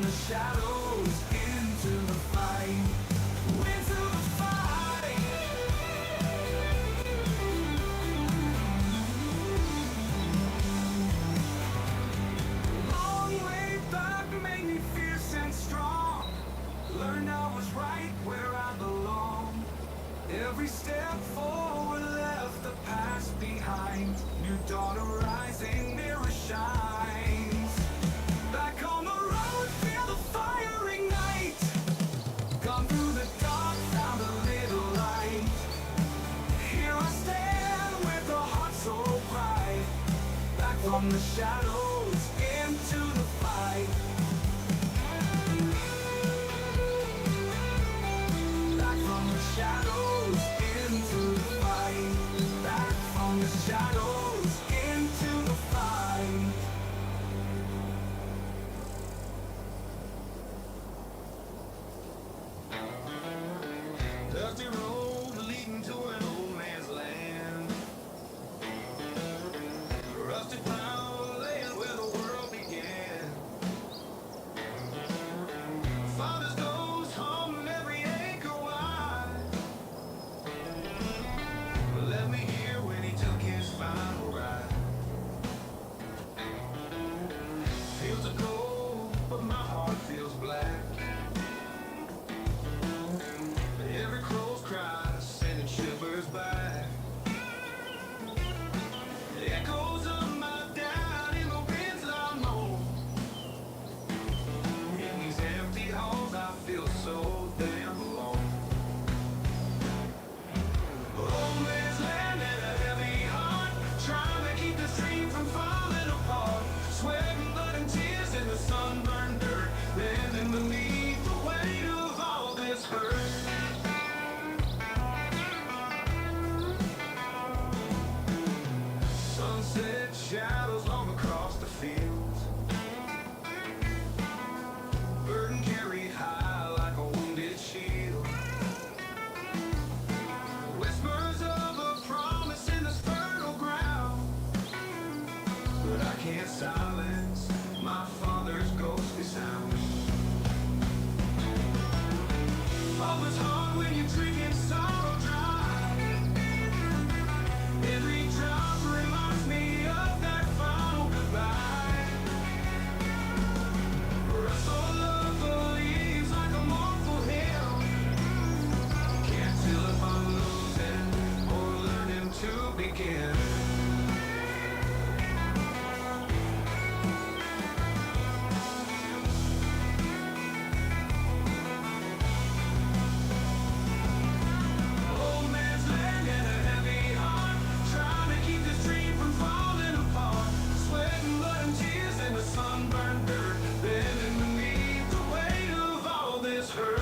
the shadows into the fight. Into the fight. Long way back made me fierce and strong. Learned I was right where I belong. Every step forward left the past behind. New dawn arising, mirror shines. Back on the road, feel the fire ignite. Gone through the dark, found a little light. Here I stand with a heart so bright. Back from the shadows into the fight. Back from the shadows into the fight. Back from the shadows into the fight. Dusty road leading to an old man's land. Rusted plow laying where the world began. Father's ghost hum every acre wide. Let me hear when he took his final ride. Fields are cold, but my heart feels black. Every crow's cry sending shivers back. The echoes of my doubt in the winds I moan. In these empty halls I feel so damn alone. Old man's land and a heavy heart, trying to keep the stream from falling apart. Sweat and blood and tears in the sunburned dirt, bending beneath the weight of all this hurt. Sunset shadows long across the fields, burden carried high like a wounded shield. Whispers of a promise in this fertile ground, but I can't silence my father's ghostly sound. Hope is hard when you're drinking sorrow dry. Every drop reminds me of that final goodbye. Rustle of the leaves like a mournful hymn. Can't tell if I'm losing or learning to begin. Old man's land and a heavy heart, trying to keep this dream from falling apart. Sweat and blood and tears in the sunburned dirt, bending beneath the weight of all this hurt.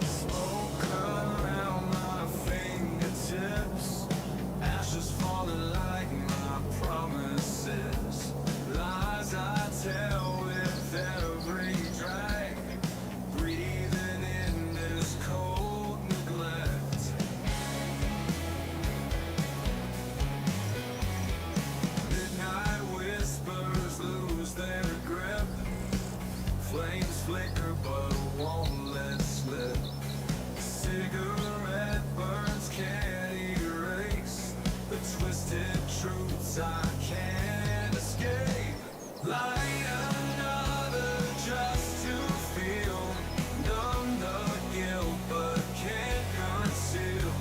Smoke around my fingertips, ashes falling like my promises. Lies I tell with every drag, breathing in this cold neglect. Midnight whispers lose their grip. Flames flicker but won't let slip. Cigarette burns can't erase the twisted truths I can't escape. Light another just to feel, numb the guilt but can't conceal.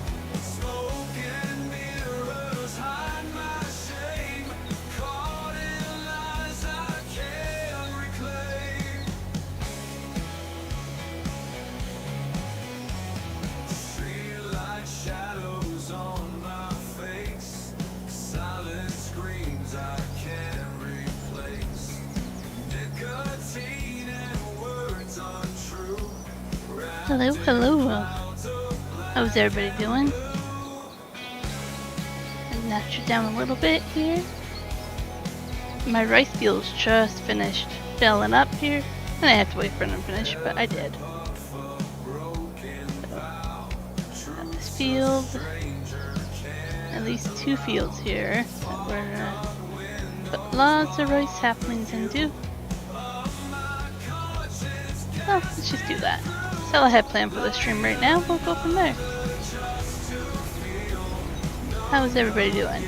Smoke and mirrors hide my shame, caught in lies I can't reclaim. Streetlight shadows on my face, silent screams I can't replace. Nicotine and words untrue, Hello, wrapped in hello. clouds of black. How's everybody doing? And notch it down a little bit here. My rice field's just finished filling up here. And I have to wait for them to finish, but I did. So, this field. At least 2 fields here that we're gonna put lots of rice saplings into. Well, let's just do that. That's all I have planned for the stream right now. We'll go from there. How's everybody doing?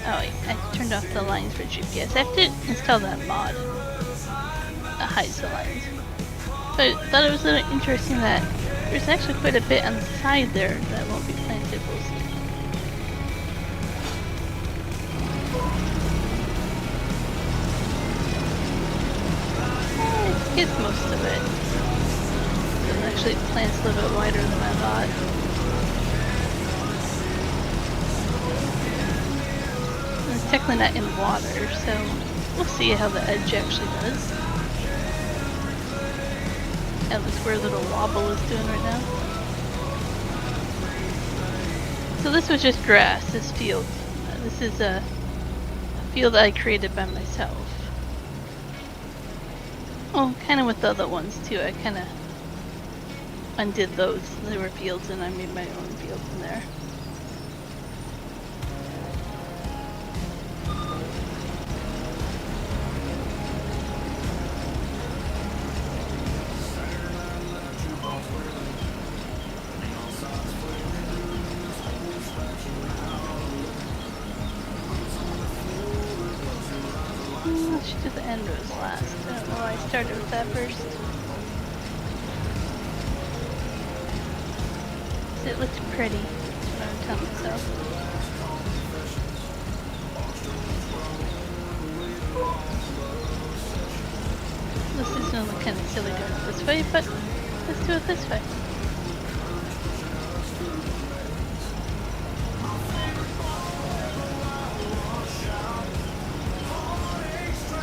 Oh wait, I turned off the lines for GPS. I have to install that mod that hides the lines. But I thought it was a little interesting that there's actually quite a bit on the side there that won't be planted. We'll see. It gets most of it. It actually plants a little bit wider than I thought. It's technically not in water, so we'll see how the edge actually does. At least where little wobble is doing right now. So this was just grass, this field. This is a field that I created by myself. Oh, kind of with the other ones too. I kind of undid those. They were fields and I made my own field from there. I should do the end rows last. I don't know why I started with that first. It looks pretty. That's what I'm telling myself. This is gonna look kind of silly doing it this way, but let's do it this way.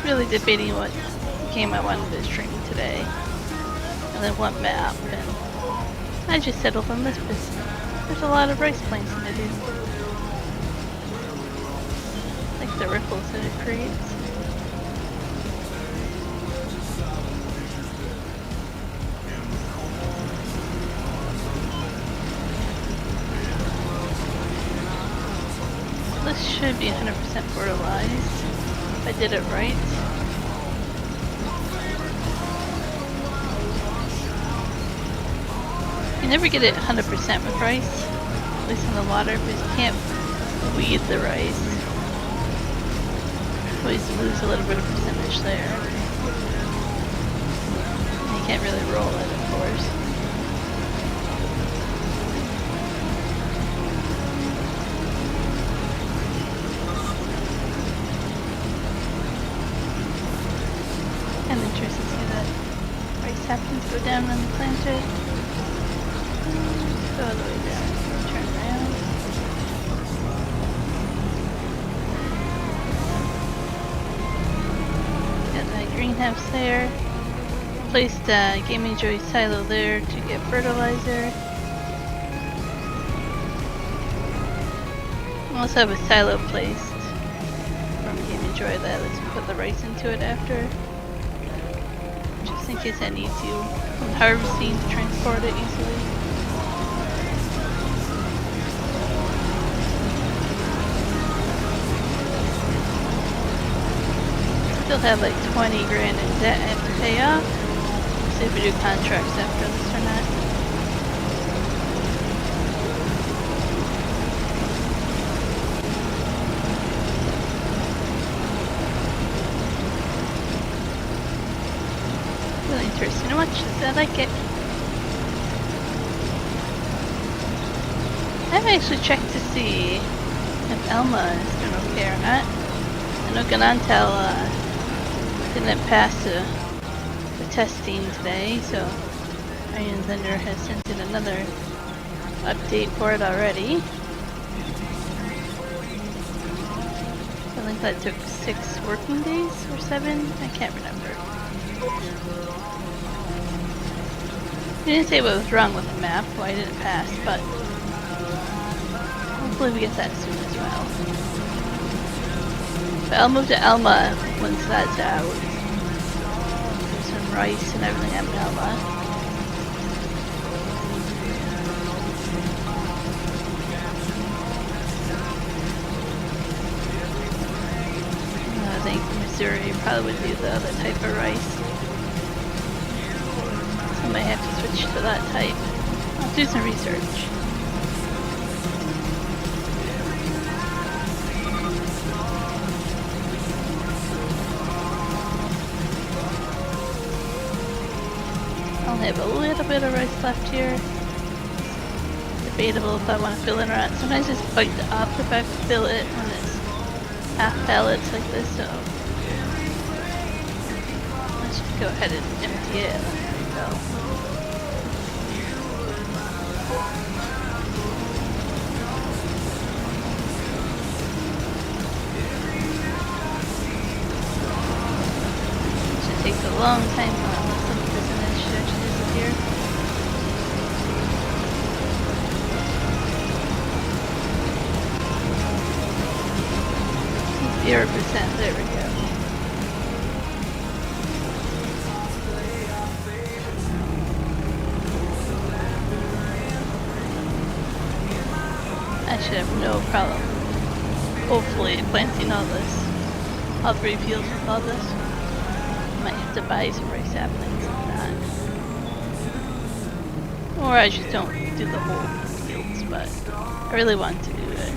Really debating what game I wanted to stream today, and then what map, and I just settled on this because there's a lot of rice plants in it. I like the ripples that it creates. This should be 100% fertilized. I did it right. You never get it 100% with rice, at least in the water, because you can't weed the rice. You always lose a little bit of percentage there. And you can't really roll it, of course. Kind of interesting to see that rice saplings go down on the planter. Go all the way down, turn around. Got my greenhouse there. Placed a Gaming Joy silo there to get fertilizer. I also have a silo placed from Gaming Joy that lets me put the rice into it after. Just in case I need to, when harvesting, to transport it easily. Still have like 20 grand in debt I have to pay off. See if we do contracts after this or not. Really interesting to watch this. I like it. I haven't actually checked to see if Elma is doing okay or not. I know Ganantel didn't pass the testing today, so Iron Thunder has sent in another update for it already. I think that took 6 working days or 7, I can't remember. He didn't say what was wrong with the map, why I didn't pass, but hopefully we get that soon as well. But I'll move to Elma once that's out. There's some rice and everything at Elma. I think Missouri probably would do the other type of rice. I might have to switch to that type. I'll do some research. I'll have a little bit of rice left here. Debatable if I want to fill it or not. Sometimes it's quite the opposite if I fill it when it's half pallets like this, so let's just go ahead and empty it. There we go. Should take a long time unless some of this image should actually disappear. 0%, there we go. I should have no problem, hopefully, planting all this, all 3 fields with all this. Might have to buy some rice saplings if not. Or I just don't do the whole fields, but I really want to do it.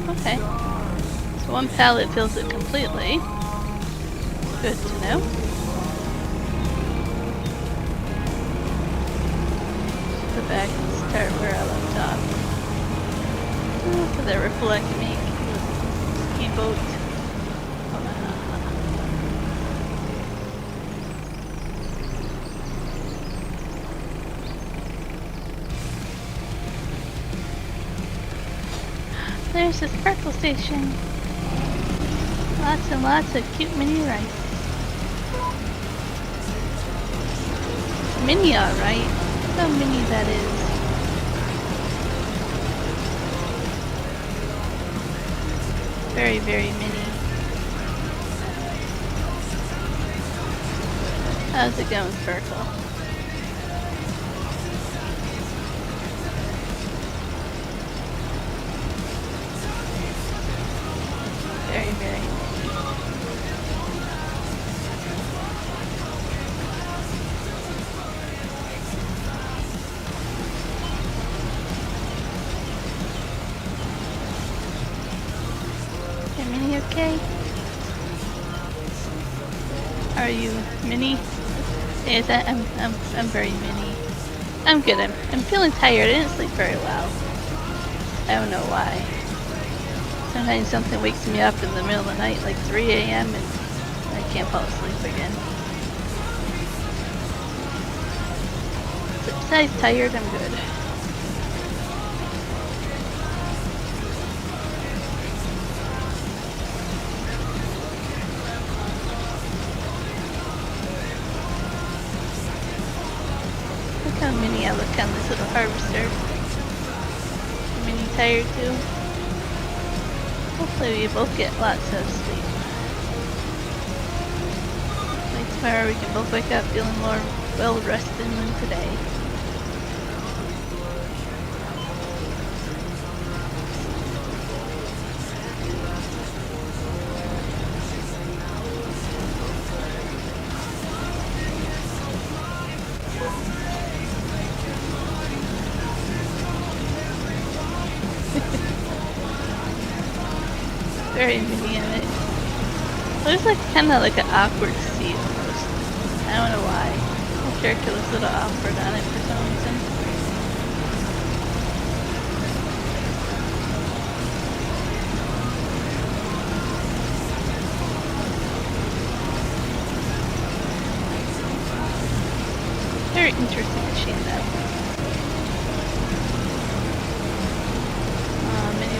Okay, so 1 pallet fills it completely. Good to know. Go back and start where I left off. For the reflect me keyboard. There's the sparkle station. Lots and lots of cute mini rice. Mini, alright. Look how mini that is. Very, very mini. How's it going, Sparkle? Very, very mini. Okay, Mini, okay? Are you Mini? Yes, I'm very mini. I'm good. I'm feeling tired. I didn't sleep very well. I don't know why. Sometimes something wakes me up in the middle of the night, like 3 a.m. and I can't fall asleep again. So besides tired, I'm good. Look how mini I look on this little harvester. I'm mini tired too. Hopefully we both get lots of sleep. Maybe tomorrow we can both wake up feeling more well rested than today. Very mini in it. Looks like kind of like an awkward seat almost. I don't know why. My character looks a little awkward on it for some reason. Very interesting machine though. Mini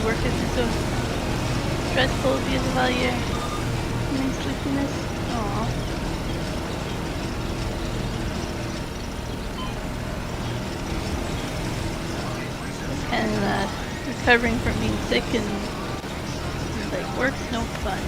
with all your nice sleepiness? Aw. And recovering from being sick and like work's no fun.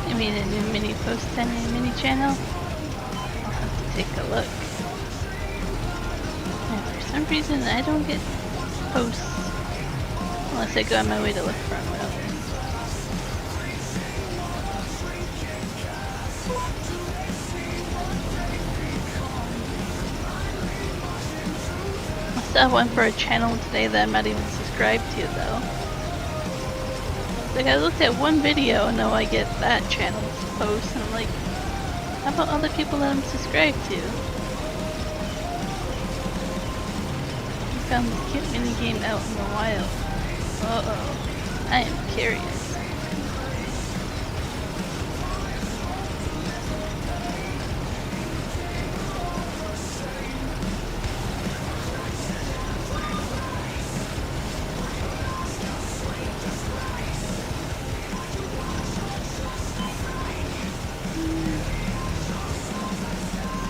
I made a new mini post on my mini channel. I'll have to take a look. And for some reason I don't get posts unless I go on my way to look for them. I saw one for a channel today that I'm not even subscribed to though. Like I looked at one video and now I get that channel's post and I'm like, how about other people that I'm subscribed to? I found this cute mini game out in the wild. Uh-oh. I am curious.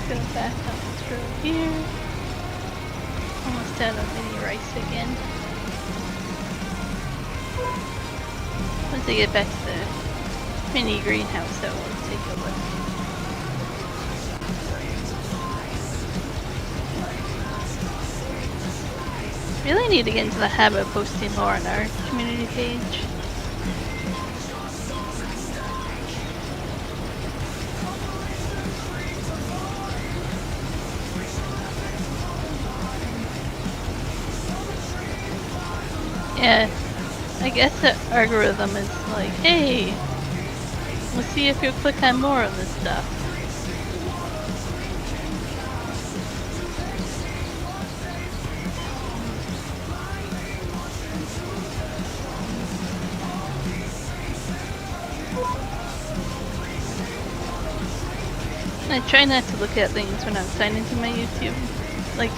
Go back up this road here. Almost out of mini rice again. Once I get back to the mini greenhouse, I will take a look. Really need to get into the habit of posting more on our community page. Yeah, I guess the algorithm is like, hey, we'll see if you click on more of this stuff. I try not to look at things when I'm signed into my YouTube. Like,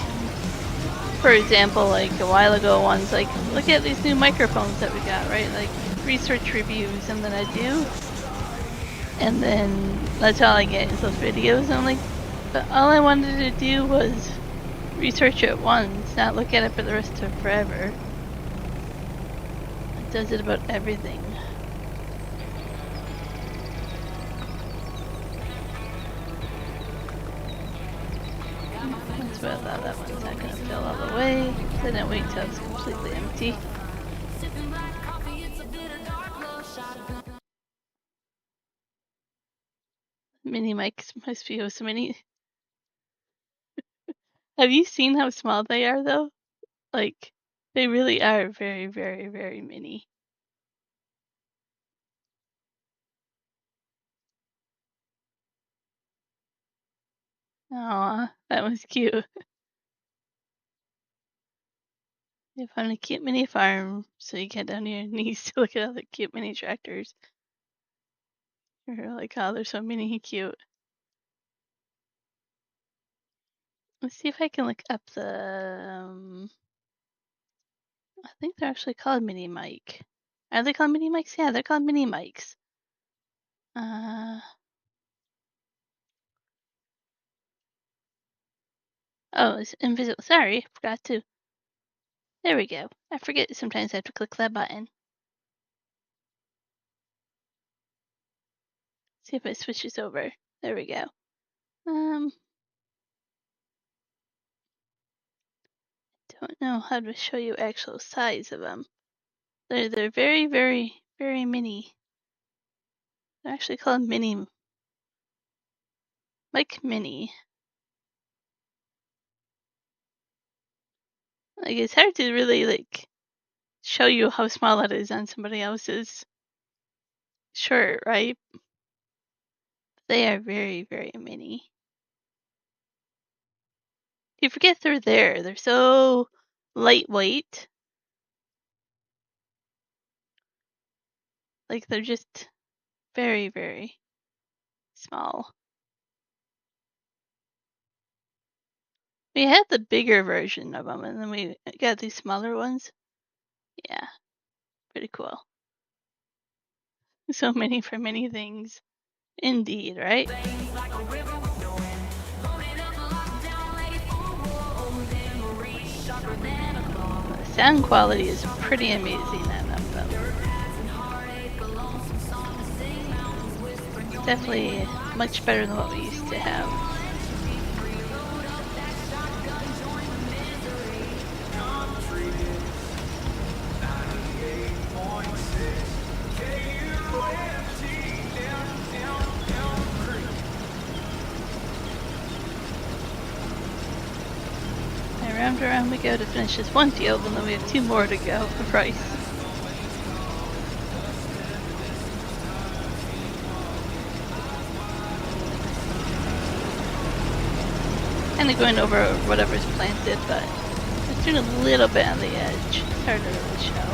for example, like a while ago, one's like, look at these new microphones that we got, right? Like research reviews, and then I do. And then that's all I get is those videos. And I'm like, but all I wanted to do was research it once, not look at it for the rest of forever. It does it about everything. That's about that. That one's not gonna fill all the way. Then I wait till it's completely empty. Mini mics must be so many. Have you seen how small they are though? Like, they really are very, very, very mini. Aw, that was cute. You found a cute mini farm, so you get down on your knees to look at all the cute mini tractors. You're like, oh, they're so mini cute. Let's see if I can look up the. I think they're actually called mini mic. Are they called mini mics? Yeah, they're called mini mics. Oh, it's invisible. Sorry, forgot to. There we go. I forget sometimes I have to click that button. See if it switches over. There we go. Don't know how to show you actual size of them. They're very, very, very mini. They're actually called mini. Like mini. Like it's hard to really like show you how small it is on somebody else's shirt, right? They are very, very mini. You forget they're there. They're so lightweight. Like they're just very, very small. We had the bigger version of them, and then we got these smaller ones. Yeah, pretty cool. So many for many things. Indeed, right? The sound quality is pretty amazing on them, though. Definitely much better than what we used to have. And round we go to finish this one field, and then we have 2 more to go for price. Kind of going over whatever's planted, but it's doing a little bit on the edge. It's hard to really show.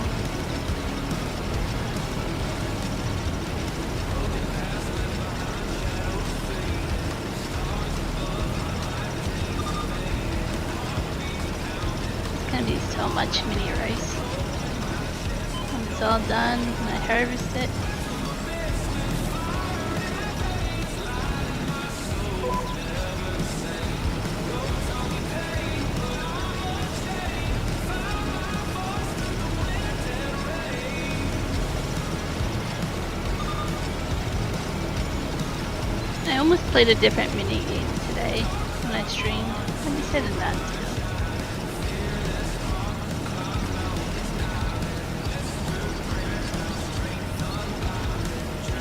It's gonna be so much mini rice. When it's all done and I harvest it. I almost played a different mini game today when I streamed. I decided not to.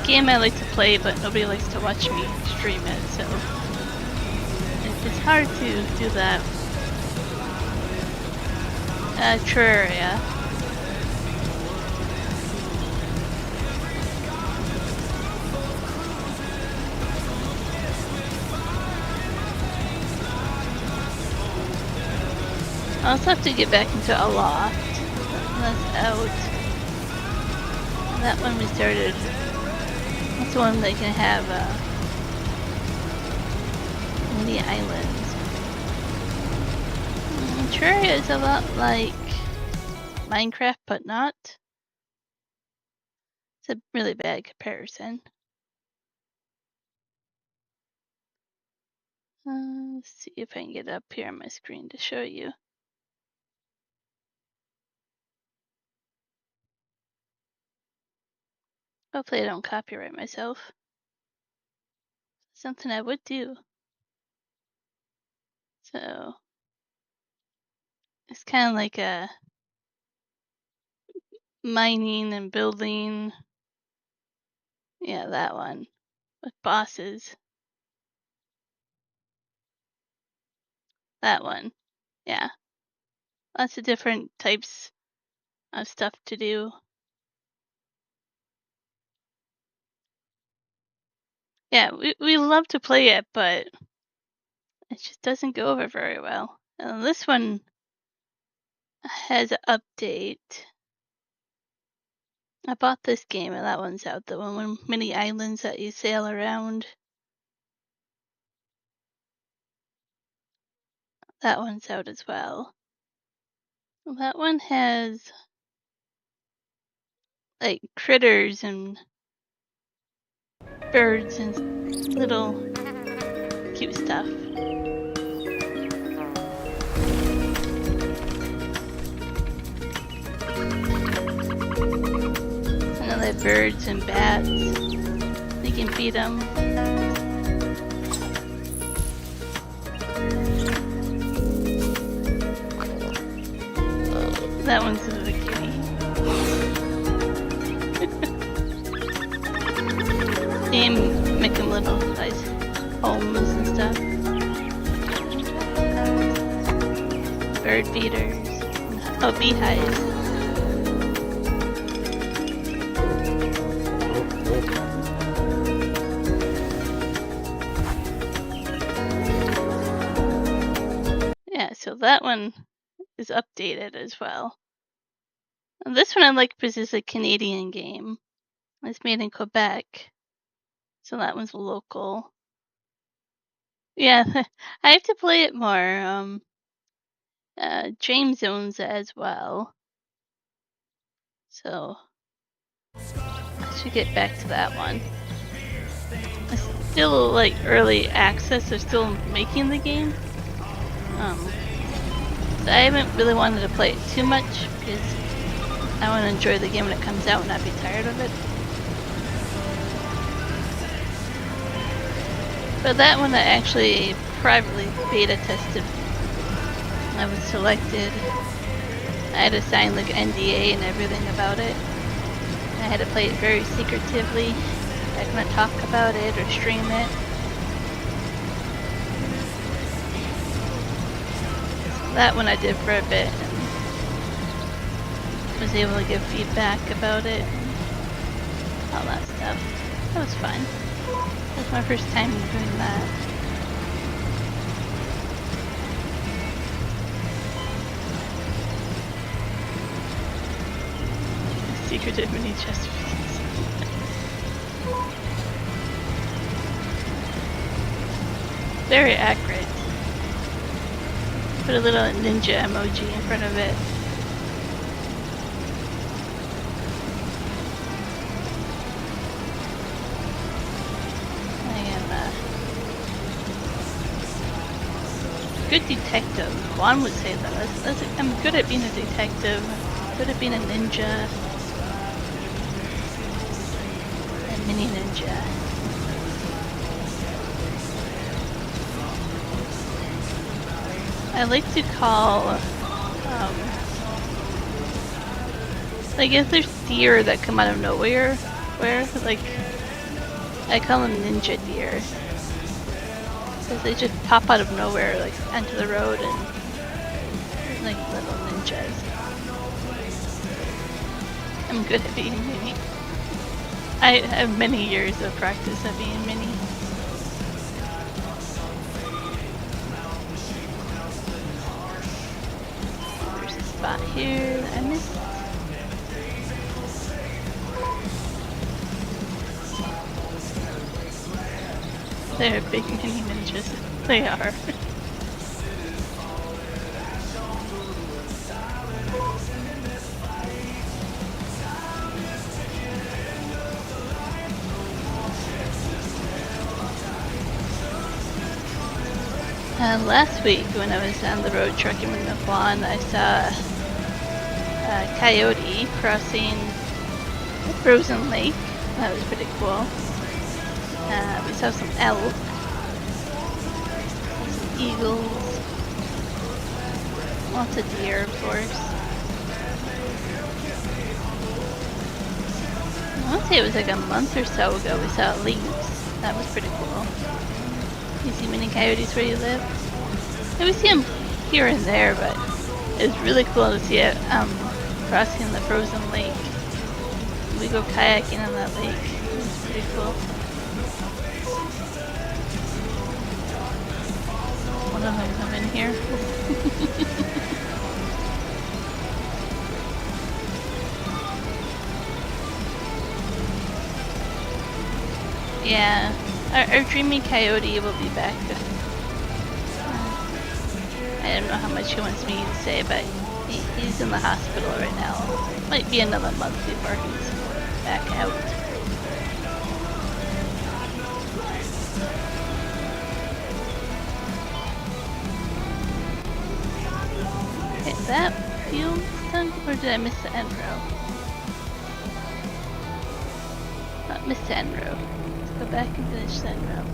Game I like to play, but nobody likes to watch me stream it, so it's hard to do that. Terraria. I'll also have to get back into a loft. That's out. That one we started. That's the one that can have mini islands. Terraria is a lot like Minecraft, but not. It's a really bad comparison. Let's see if I can get up here on my screen to show you. Hopefully I don't copyright myself. Something I would do. So it's kind of like a mining and building. Yeah, that one with bosses. That one. Yeah. Lots of different types of stuff to do. Yeah, we love to play it, but it just doesn't go over very well. And this one has an update. I bought this game and that one's out. The one with many islands that you sail around. That one's out as well. That one has like critters and birds and little cute stuff. And then they have birds and bats. You can feed them. That one's a little cutie. And make them little nice homes and stuff. bird feeders. Oh, beehives. Yeah, so that one is updated as well. And this one I like because it's a Canadian game. It's made in Quebec. So that one's local. Yeah, I have to play it more. James owns it as well. So I should get back to that one. It's still like early access, they're still making the game. So I haven't really wanted to play it too much because I want to enjoy the game when it comes out and not be tired of it. But that one I actually privately beta tested. I was selected. I had to sign like NDA and everything about it. I had to play it very secretively. I couldn't talk about it or stream it. That one I did for a bit and was able to give feedback about it and all that stuff. That was fun. That was my first time doing that. Secretive mini chest pieces. Very accurate. Put a little ninja emoji in front of it. I am a good detective. Juan would say that. I'm good at being a detective. Good at being a ninja. A mini ninja. I like to call, like if there's deer that come out of nowhere, like, I call them ninja deer. Because they just pop out of nowhere, like, onto the road and, like, little ninjas. I'm good at being mini. I have many years of practice of being mini. Spot here that I missed. They're big mini ninjas. They are. Last week when I was on the road trucking with Juan, I saw a coyote crossing a frozen lake. That was pretty cool. We saw some elk, some eagles, lots of deer, of course. I want to say it was like a month or so ago we saw leaves. That was pretty cool. You see many coyotes where you live? Yeah, we see them here and there, but it's really cool to see it crossing the frozen lake. We go kayaking on that lake. It's pretty cool. One of them come in here. Yeah, our dreamy coyote will be back. I don't know how much he wants me to say, but he's in the hospital right now. Might be another month before he's back out. Okay, that field's done, or did I miss the end row? Miss the end row. Let's go back and finish the end row.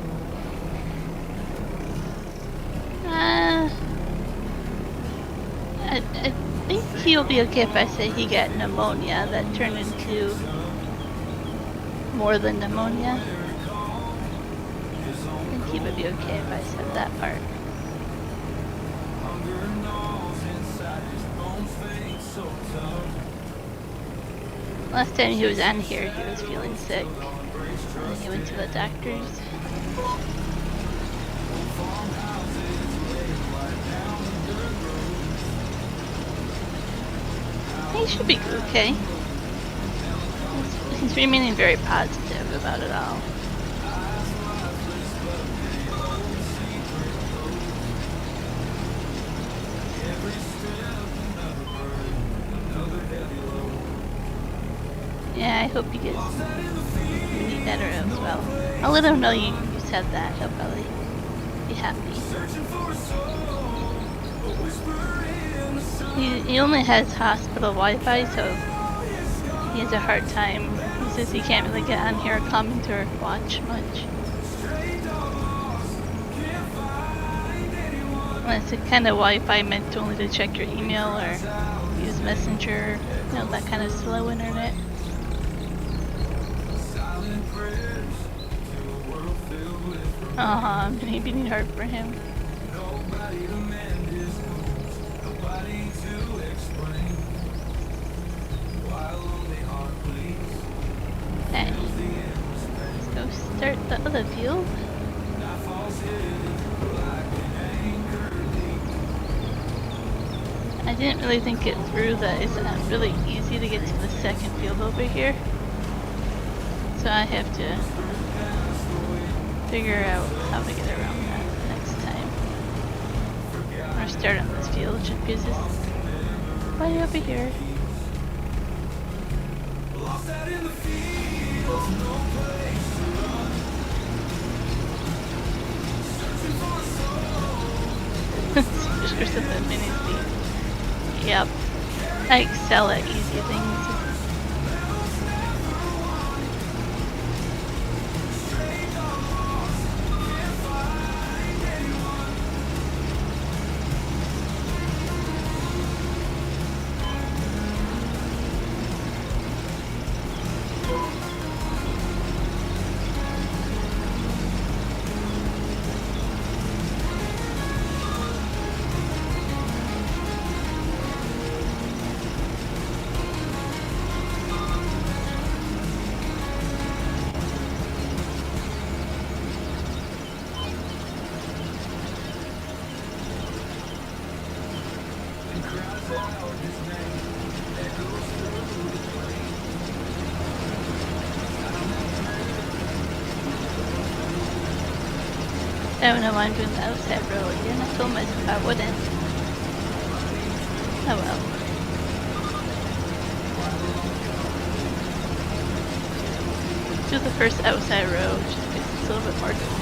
I think he'll be okay if I say he got pneumonia that turned into more than pneumonia. I think he would be okay if I said that part. Hunger gnaws inside his bones, fade so tough. Last time he was on here, he was feeling sick. And he went to the doctor's. He should be okay. He's remaining very positive about it all. Yeah, I hope he gets really better as well. I'll let him know you said that. He'll probably be happy. He only has hospital Wi-Fi, so he has a hard time. He says he can't really get on here, comment, or watch much. Well, it's the kind of Wi-Fi meant only to check your email or use Messenger, you know, that kind of slow internet. I'm being hard for him. Nobody to mend his wounds, nobody to explain. While only heart bleeds, Okay, let's go start the other field. now falls hidden like an anchor deep. I didn't really think it through that it's not really easy to get to the second field over here. So I have to figure out how to get around that next time. Or start on this field just because it's way over here. Lost out in the fields, no place to run. Searching for a soul. Just of the mini speed. Yep. I excel at easy things. I don't know why I'm doing the outside row again. I told myself I wouldn't. Oh well. Do the first outside row just because it's a little bit more difficult.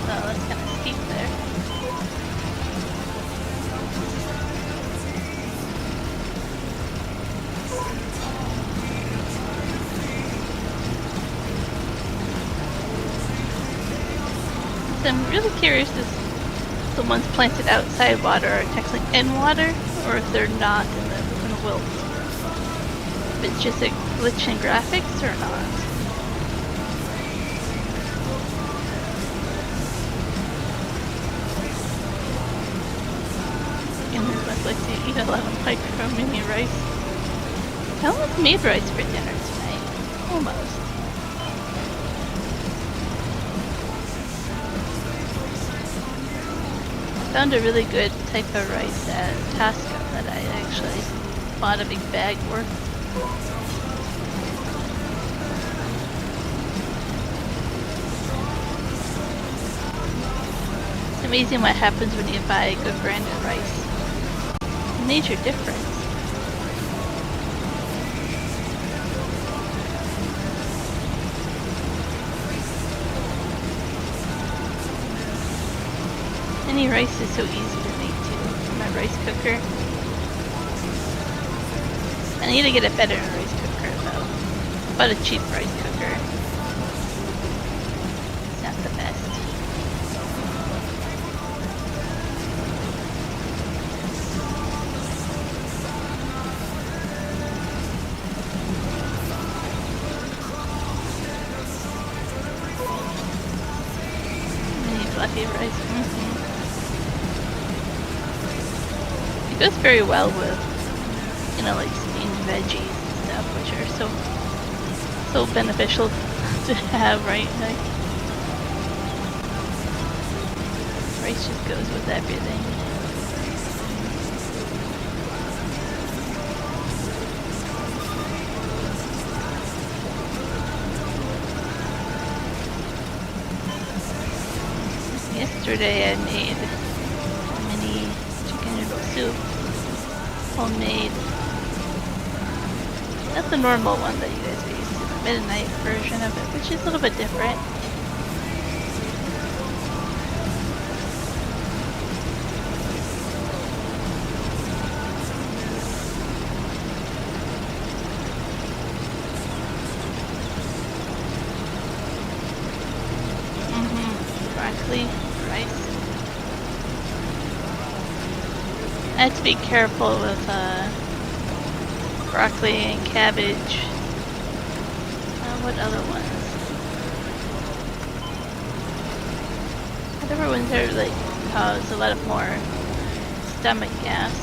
Oh, that's kind of steep there. So I'm really curious if the ones planted outside water are technically in water, or if they're not in the wilt. If it's just a glitch in graphics or not. And there's much like to eat a lot of micro mini rice. I almost made rice for dinner tonight. Almost. I found a really good type of rice at Costco that I actually bought a big bag for. It's amazing what happens when you buy good branded rice. A major difference. Any rice is so easy to make too. My rice cooker. I need to get a better rice cooker though. But a cheap rice cooker. It's not the best. fluffy rice. It goes very well with, you know, like steamed veggies and stuff, which are so beneficial to have, right? Like, rice just goes with everything. Yesterday I made mini chicken noodle soup, homemade. Not the normal one that you guys are used to, the midnight version of it, which is a little bit different. Broccoli, rice. I have to be careful with broccoli and cabbage. What other ones? Whatever ones are like cause a lot of more stomach gas.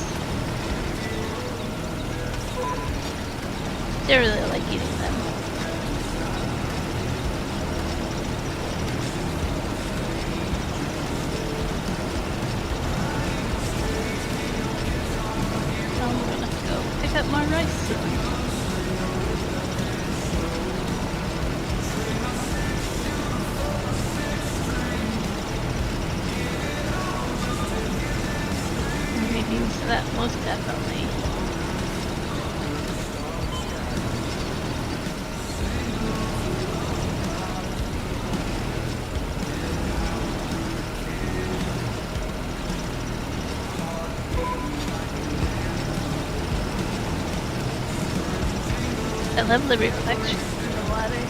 They really like eating them. Up more rice soon. Maybe so that most definitely. I love the reflection in the water.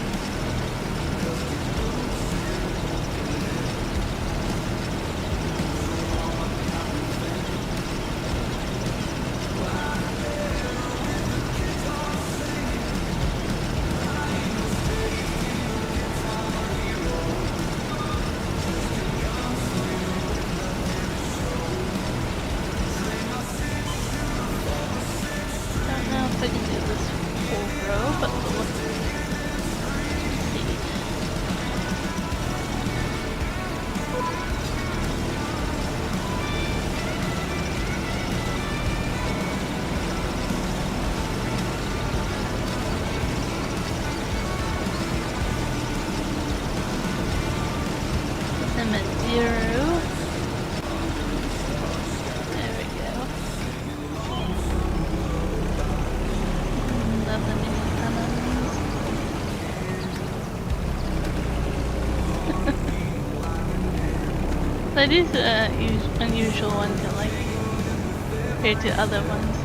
Don't know if I can do this whole row, but we'll see. I'm at 0. There we go. Love the mini lemons. That is an unusual one to like compared to other ones.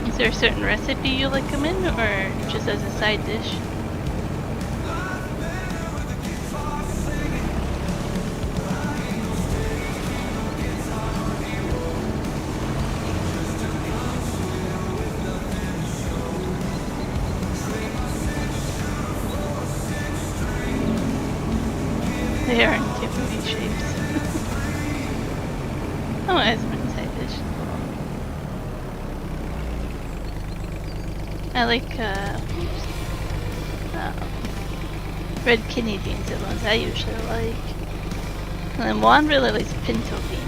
Is there a certain recipe you like them in, or just as a side dish? They are in different shapes. Oh, as a side dish. I like red kidney beans are the ones I usually like. And then Juan really likes pinto beans.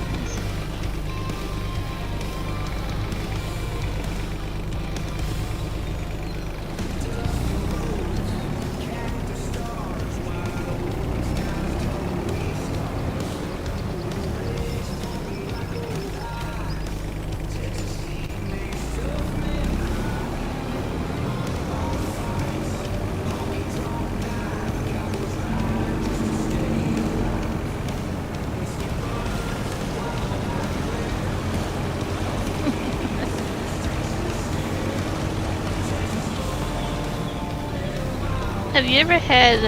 Have you ever had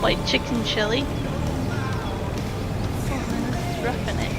white chicken chili? Oh, man, it's rough in it.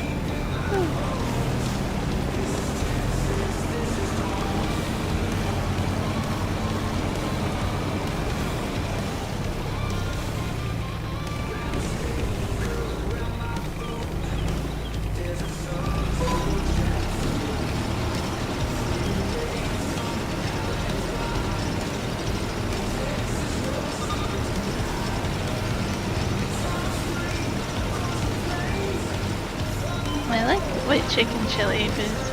white chicken chili is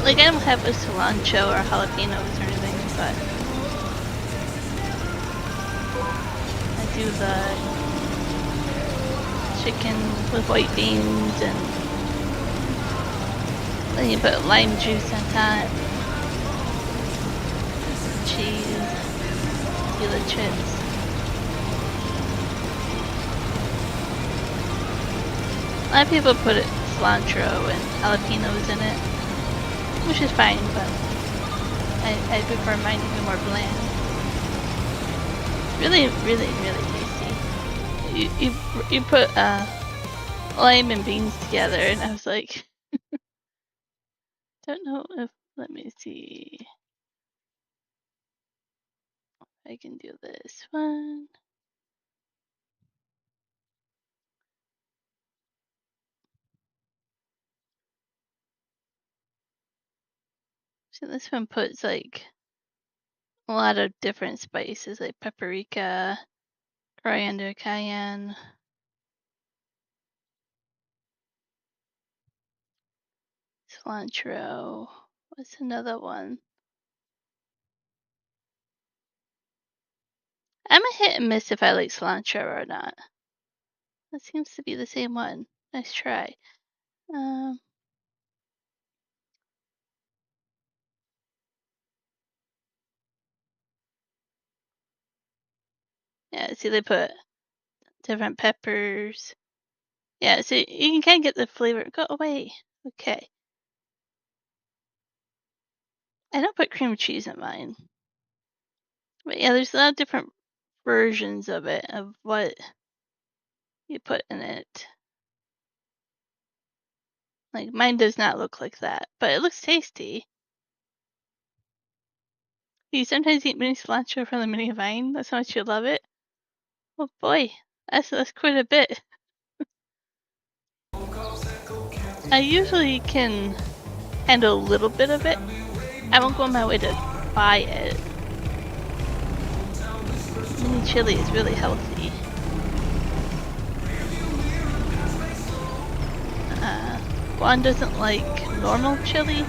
like I don't have a cilantro or jalapenos or anything, but I do the chicken with white beans and then you put lime juice on top, cheese, tequila chips. A lot of people put cilantro and jalapenos in it, which is fine, but I prefer mine to be more bland. Really, really, really tasty. You put lime and beans together, and I was like, don't know if, let me see. I can do this one. So this one puts like a lot of different spices like paprika, coriander, cayenne, cilantro. What's another one? I'm a hit and miss if I like cilantro or not. That seems to be the same one. Nice try. Um, yeah, see they put different peppers. Yeah, so you can kind of get the flavor. Go away. Okay. I don't put cream cheese in mine. But yeah, there's a lot of different versions of it, of what you put in it. Like, mine does not look like that, but it looks tasty. You sometimes eat mini cilantro from the mini vine. That's how much you love it. Oh boy, that's quite a bit. I usually can handle a little bit of it. I won't go on my way to buy it. Mini chili is really healthy. Juan doesn't like normal chili. In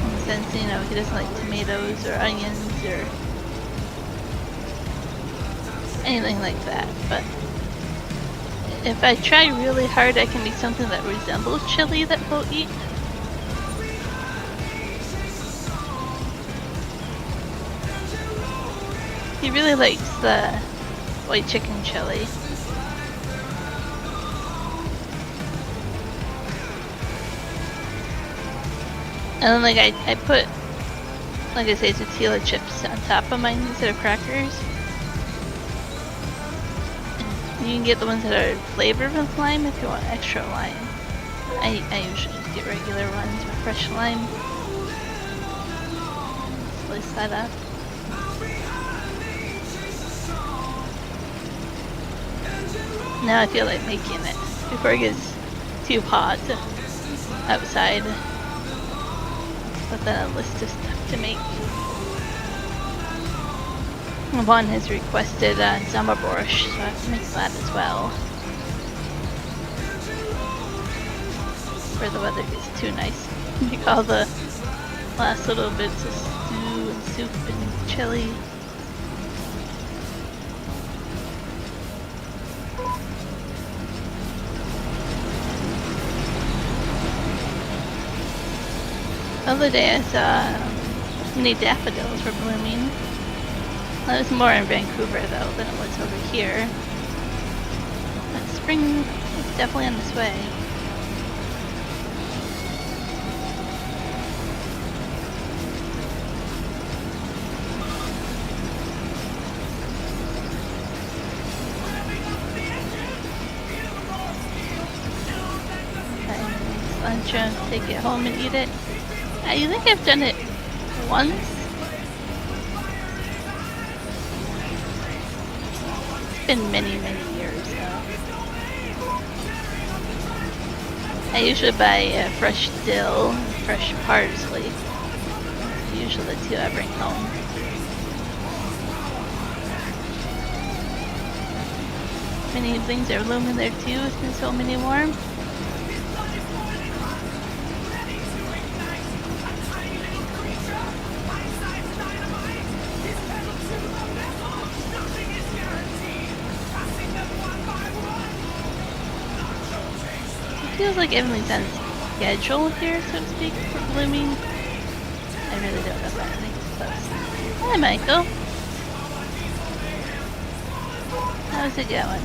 the sense, he doesn't like tomatoes or onions or anything like that. But if I try really hard, I can make something that resembles chili that he'll eat. He really likes the white chicken chili. And then like I put, like I say, tortilla chips on top of mine instead of crackers. And you can get the ones that are flavored with lime if you want extra lime. I usually just get regular ones with fresh lime. Slice that up. Now I feel like making it before it gets too hot outside. But then a list of stuff to make. Juan has requested summer borscht, so I have to make that as well. Before the weather gets too nice. Make all the last little bits of stew and soup and chili. The other day I saw many daffodils were blooming. That was more in Vancouver though than it was over here. But spring is definitely on its way. Lunch, take it home and eat it. I think I've done it once. It's been many, many years though. I usually buy fresh dill and fresh parsley. Usually the two I bring home. Many things are blooming there too. It's been so many warm. feels like everything's on schedule here, so to speak, for blooming. I really don't know about anything's close. Hi, Michael. How's it going?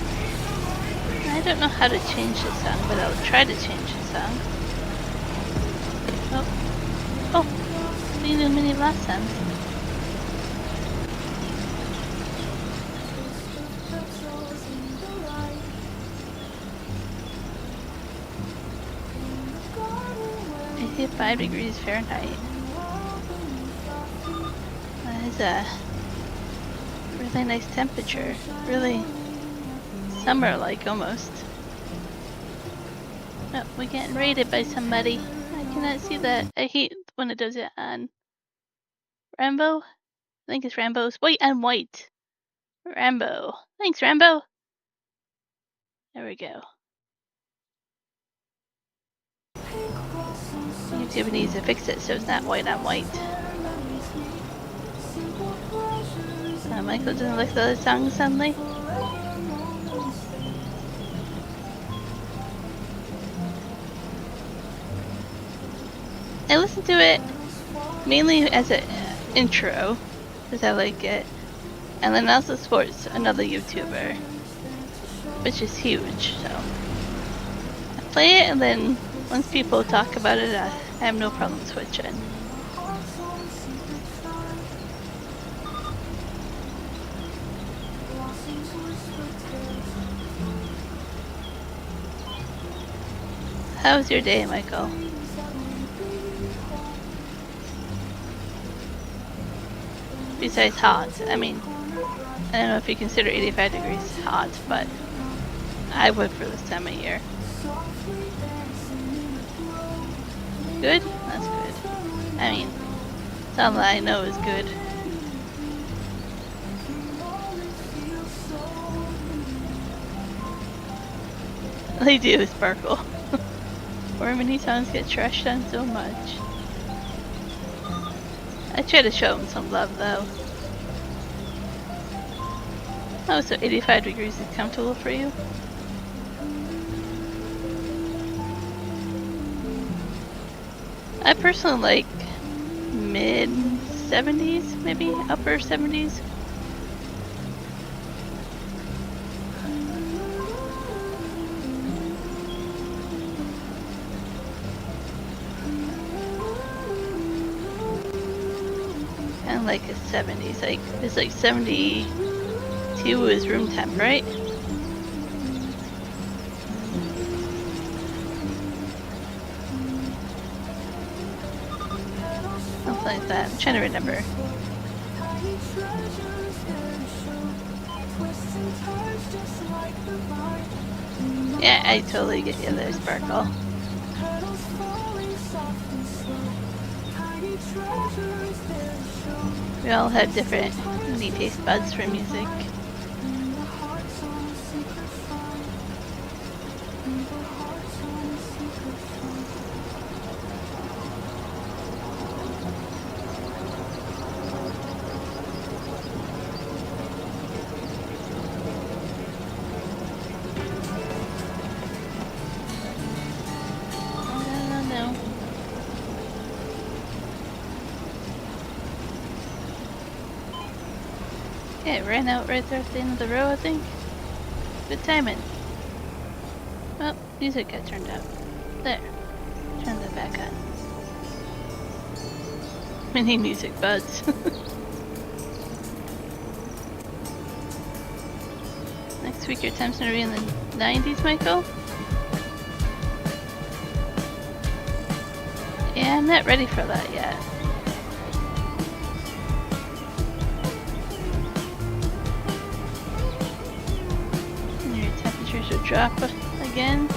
I don't know how to change the song, but I'll try to change the song. Oh, we knew many last time. It's 85 degrees Fahrenheit. That is a really nice temperature. Really summer-like almost. Oh, we're getting raided by somebody. I cannot see that. I hate when it does it on Rambo. I think it's Rambo's white and white. Rambo. Thanks, Rambo. There we go. YouTube needs to fix it so it's not white on white. Michael doesn't like the other songs suddenly. I listen to it mainly as an intro, because I like it. And then also supports another YouTuber, which is huge, so. I play it and then once people talk about it, I have no problem switching. How was your day, Michael? Besides hot, I mean, I don't know if you consider 85 degrees hot, but I would for this time of year. Good? That's good. I mean, it's all that I know is good. They do sparkle. Or many times get trashed on so much. I try to show them some love though. Oh, so 85 degrees is comfortable for you? I personally like mid 70s, maybe upper 70s. Kind of like a 70s, like it's like 72 is room temp, right? Something like that. I'm trying to remember. Yeah, I totally get you there, Sparkle. We all have different unique taste buds for music. Okay, it ran out right there at the end of the row, I think. Good timing. Well, music got turned out. There. Turn that back on. Mini music buds. Next week your time's gonna be in the 90s, Michael? Yeah, I'm not ready for that yet. Should drop again.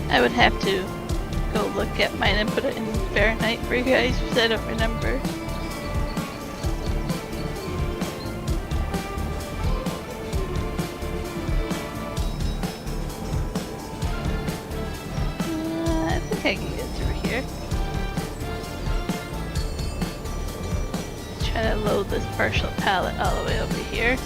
I would have to go look at mine and put it in Fahrenheit for you guys because I don't remember. I think I can get through here. try to load this partial pallet all the way over here.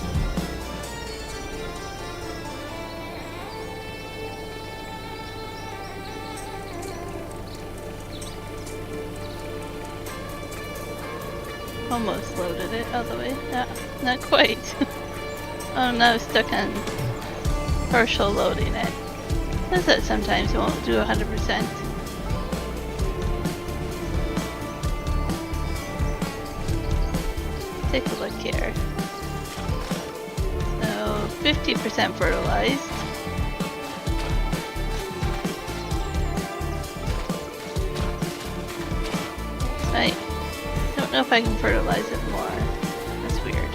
Almost loaded it all the way. No, not quite. Oh no, stuck on partial loading it. Does that sometimes it won't do 100%. Take a look here. So 50% fertilized. I don't know if I can fertilize it more. That's weird.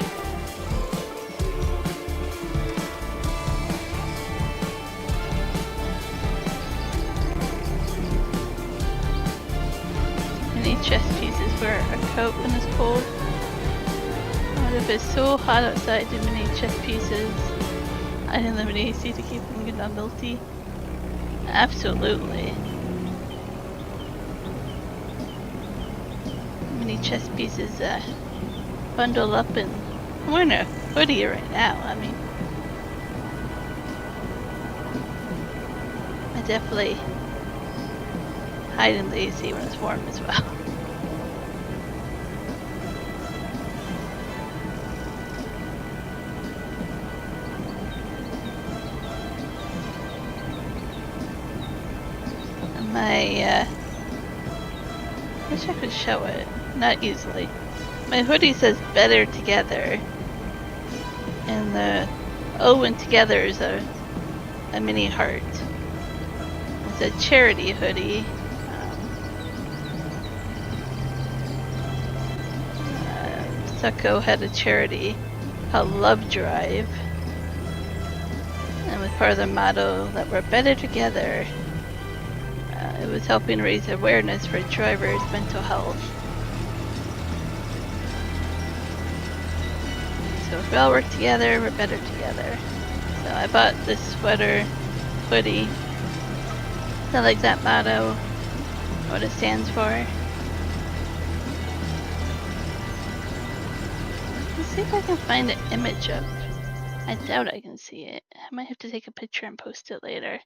Many chest pieces for a coat when it's cold. What if it's so hot outside, do many chest pieces? I didn't live in AC to keep them good on multi. Absolutely. Many chest pieces bundle up, and I'm wearing a hoodie right now. I mean, I definitely hide in the AC when it's warm as well. My wish I could show it. Not easily. My hoodie says better together, and the O in together is a mini heart. It's a charity hoodie. Succo had a charity called Love Drive, and with part of the motto that we're better together. It was helping raise awareness for drivers' mental health. So if we all work together, we're better together. So I bought this sweater, hoodie. I like that motto, what it stands for. Let's see if I can find an image of. I doubt I can see it. I might have to take a picture and post it later.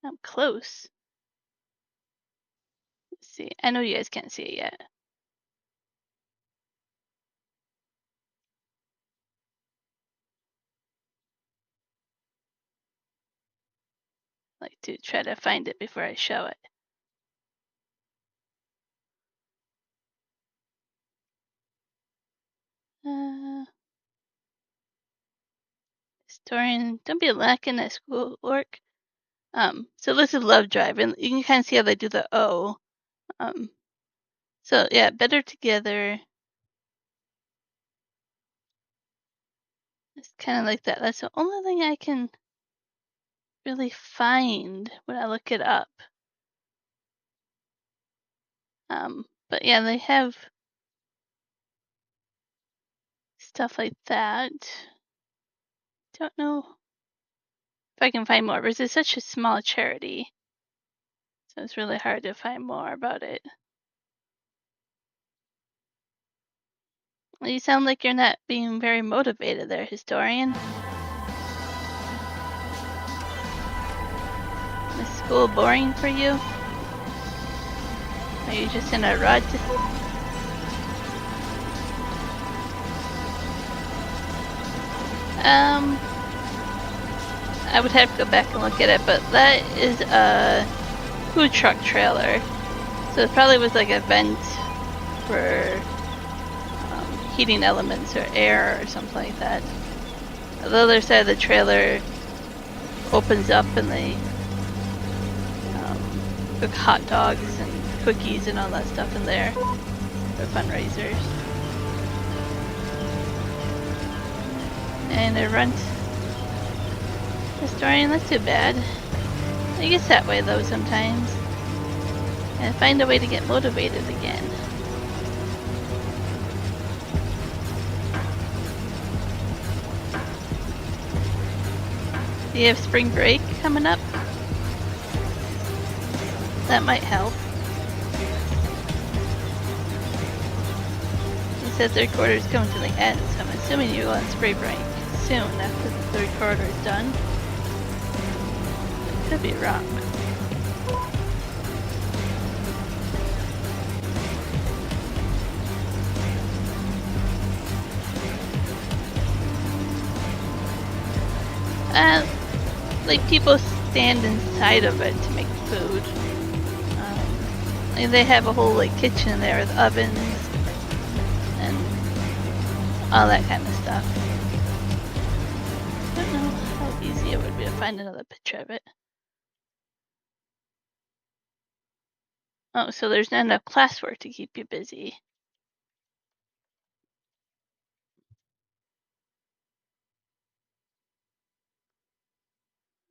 I'm close. Let's see. I know you guys can't see it yet. I like to try to find it before I show it. Historian, don't be lacking at school work. So this is Love Drive, and you can kind of see how they do the O. So yeah, better together. It's kind of like that. That's the only thing I can really find when I look it up. But yeah, they have stuff like that. Don't know if I can find more, because it's such a small charity. So it's really hard to find more about it. You sound like you're not being very motivated there, historian. Is school boring for you? Are you just in a rut? I would have to go back and look at it, but that is a food truck trailer. So it probably was like a vent for heating elements or air or something like that. The other side of the trailer opens up and they cook hot dogs and cookies and all that stuff in there for fundraisers. And a runt historian, that's too bad. It gets that way though sometimes. And find a way to get motivated again. You have spring break coming up? That might help. You said third quarter is coming to the end, so I'm assuming you go on spring break soon after the third quarter is done. Could be wrong. Like people stand inside of it to make food. And they have a whole like kitchen there with ovens and all that kind of stuff. I don't know how easy it would be to find another picture of it. Oh, so there's not enough classwork to keep you busy.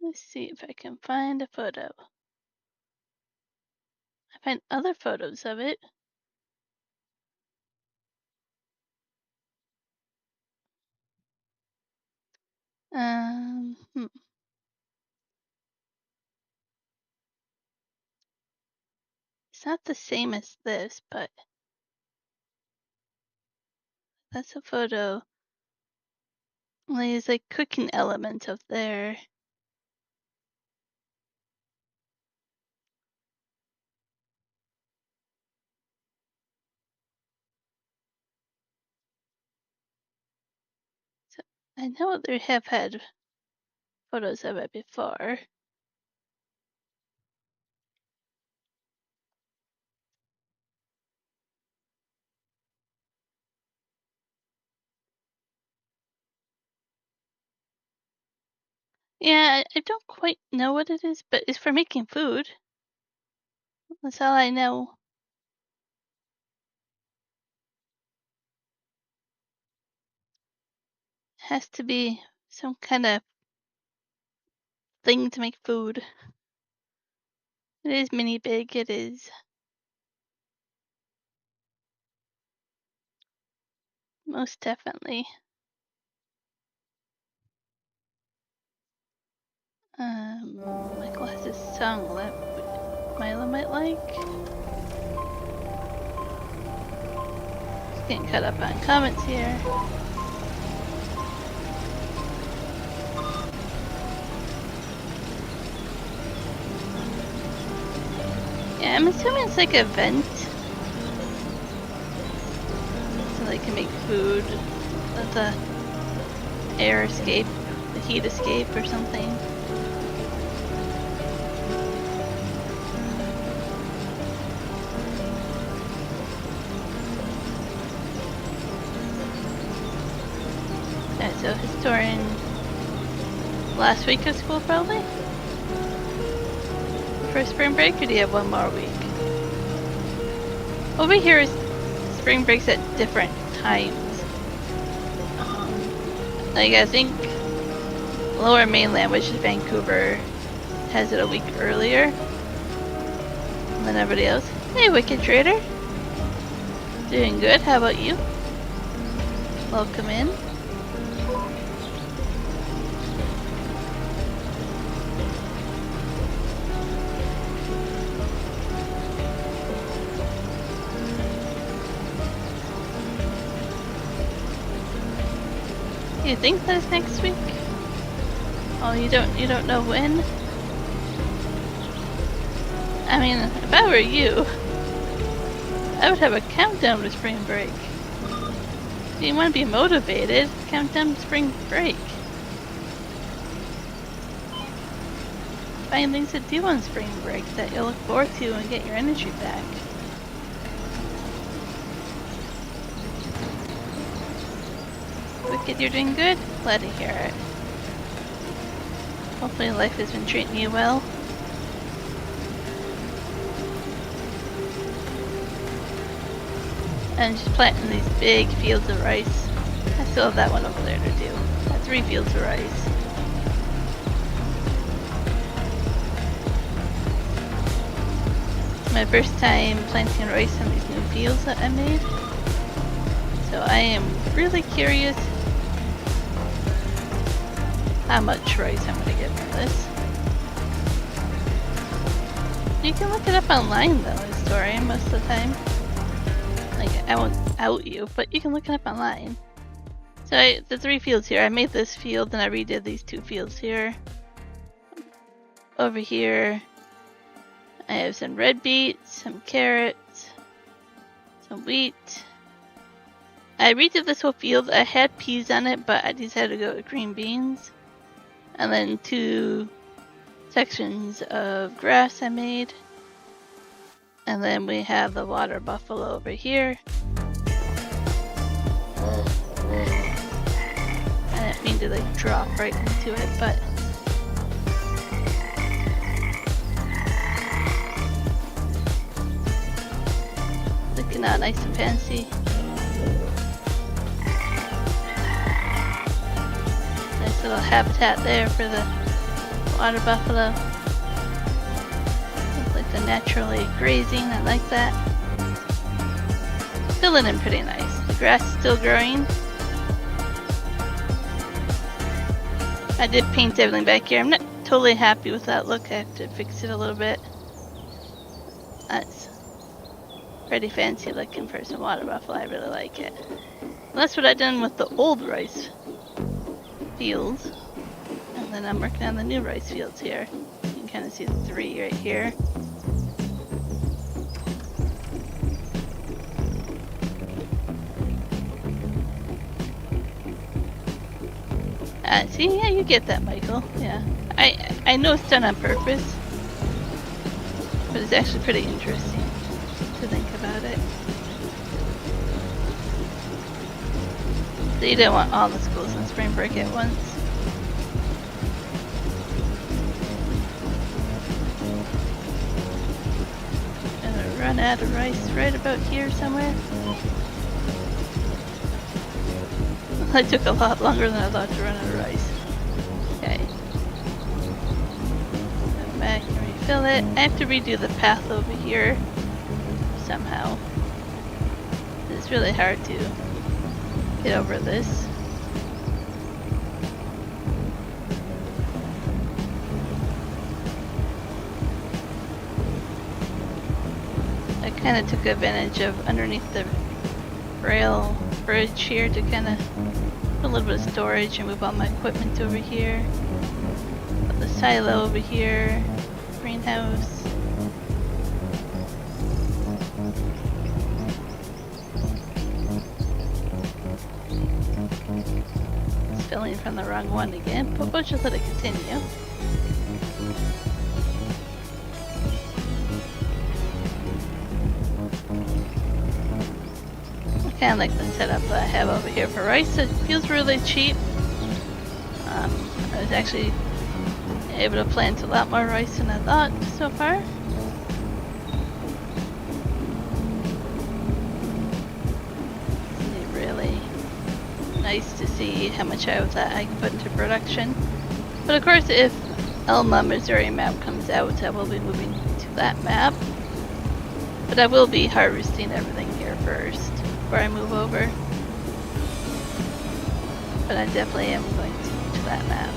Let's see if I can find a photo. I find other photos of it. Hmm. It's not the same as this, but that's a photo. There's like cooking elements of there. So I know they have had photos of it before. Yeah, I don't quite know what it is, but it's for making food. That's all I know. Has to be some kind of thing to make food. It is mini big, it is. Most definitely. My glasses song that Mila might like. Just getting caught up on comments here. Yeah, I'm assuming it's like a vent. So they can make food. Let the air escape, the heat escape or something. Okay, so historian last week of school probably? For spring break, or do you have one more week? Over here is spring breaks at different times. Like I think Lower Mainland, which is Vancouver, has it a week earlier than everybody else. Hey, Wicked Trader. Doing good. How about you? Welcome in. You think that's next week? Oh, you don't know when? I mean, if I were you, I would have a countdown to spring break. If you want to be motivated, countdown to spring break. Find things to do on spring break that you'll look forward to and get your energy back. Wicked, you're doing good? Glad to hear it. Hopefully life has been treating you well. And just planting these big fields of rice. I still have that one over there to do. 3 fields of rice. My first time planting rice on these new fields that I made. So I am really curious how much rice I'm gonna get from this. You can look it up online though, Historian, most of the time. Like, I won't out you, but you can look it up online. So the 3 fields here, I made this field and I redid these 2 fields here. Over here, I have some red beets, some carrots, some wheat. I redid this whole field. I had peas on it, but I decided to go with green beans. And then 2 sections of grass I made. And then we have the water buffalo over here. I didn't mean to like drop right into it, but looking out nice and fancy. Nice little habitat there for the water buffalo. Looks like they're naturally grazing. I like that. Filling in pretty nice. The grass is still growing. I did paint everything back here. I'm not totally happy with that look. I have to fix it a little bit. That's pretty fancy looking for some water buffalo. I really like it. Well, that's what I've done with the old rice fields. And then I'm working on the new rice fields here. You can kind of see the 3 right here. See, yeah, you get that, Michael. Yeah, I know it's done on purpose, but it's actually pretty interesting to think about it. So you don't want all the schools in spring break at once. Gonna run out of rice right about here somewhere. It took a lot longer than I thought to run out of rice. Okay. Go back and refill it. I have to redo the path over here somehow. It's really hard to get over this. I kind of took advantage of underneath the rail bridge here to kind of put a little bit of storage and move all my equipment over here. Put the silo over here, greenhouse. It's filling from the wrong one again, but we'll just let it continue. Kind of like the setup that I have over here for rice. It feels really cheap. I was actually able to plant a lot more rice than I thought so far. It's really nice to see how much of that I can put into production. But of course, if Elma, Missouri map comes out, I will be moving to that map. But I will be harvesting everything here first before I move over. But I definitely am going to that map.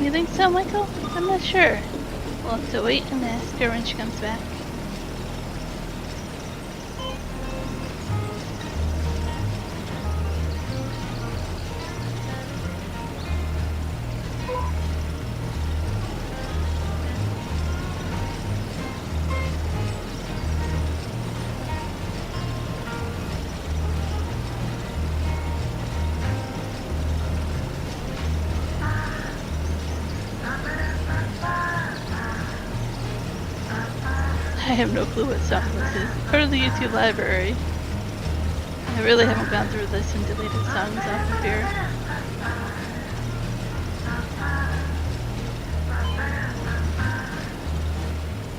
You think so, Michael? I'm not sure. We'll have to wait and ask her when she comes back. I have no clue what song this is. Part of the YouTube library. I really haven't gone through this and deleted songs off of here.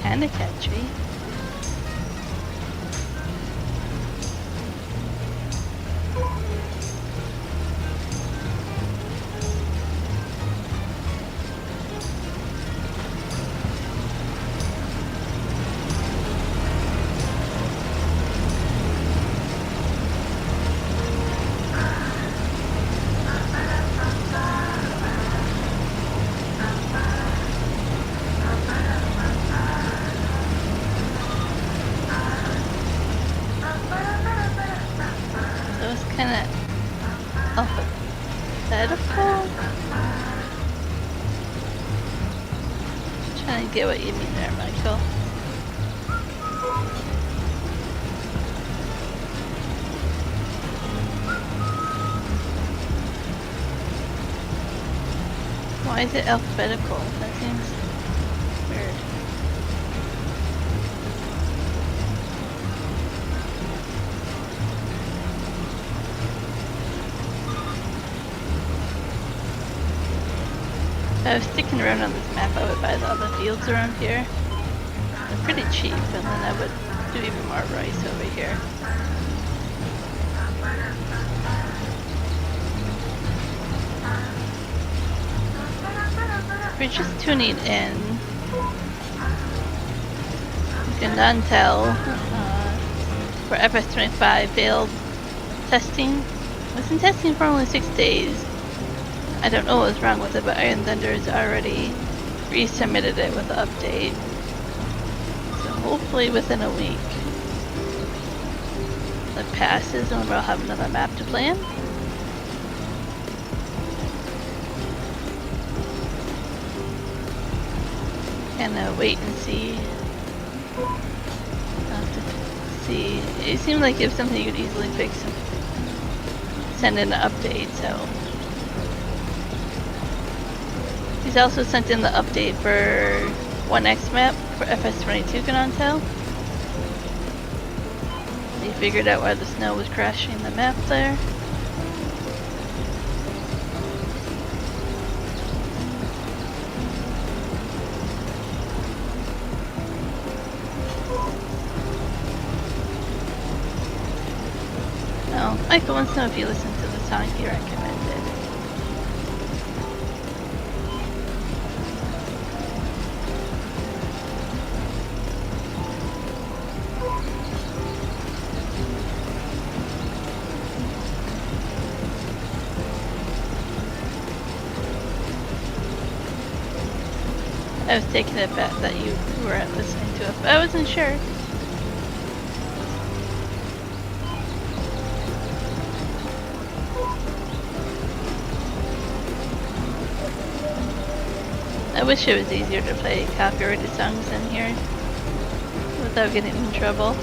Kinda catchy. Alphabetical? Trying to get what you mean there, Michael. Why is it alphabetical? That seems weird. If I was sticking around on this map, I would buy the other fields around here. They're pretty cheap, and then I would do even more rice over here. If you're just tuning in, you can not tell for FS25 failed testing. It was in testing for only 6 days. I don't know what was wrong with it, but Iron Thunder's already resubmitted it with the update. So hopefully within a week it passes and we'll have another map to play in. Kinda wait and see. I'll have to see. It seemed like it was something you could easily fix and send in an update, so. He's also sent in the update for 1X map for FS22 can tell. He figured out why the snow was crashing the map there. Oh, Michael wants to know if you listen to the song he recommended. I was taking a bet that you weren't listening to it, but I wasn't sure. I wish it was easier to play copyrighted songs in here without getting in trouble.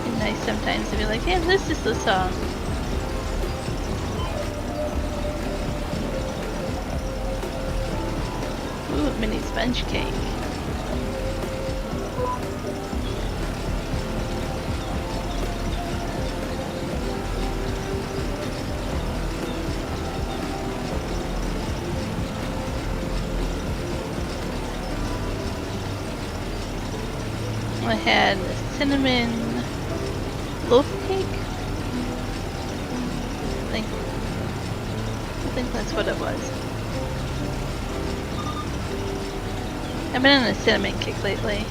It'd be nice sometimes to be like, yeah, this is the song. Ooh, mini sponge cake. I had cinnamon loaf cake. I think that's what it was. I've been on a cinnamon kick lately.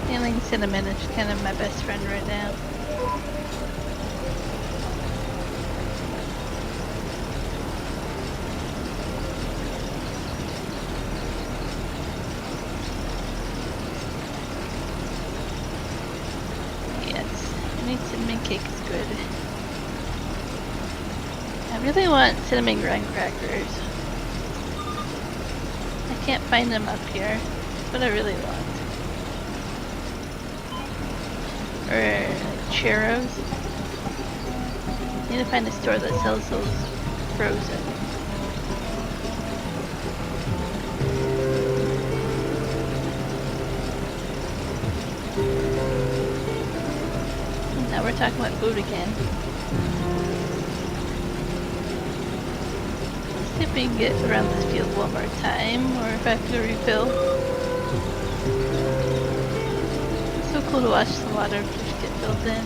Feeling cinnamon is kind of my best friend right now. Cinnamon cake is good. I really want cinnamon graham crackers. I can't find them up here, but I really want. Or like churros. I need to find a store that sells those frozen. Now we're talking about food again. Let's see if we can get around this field one more time, or if I have to refill. It's so cool to watch the water just get filled in.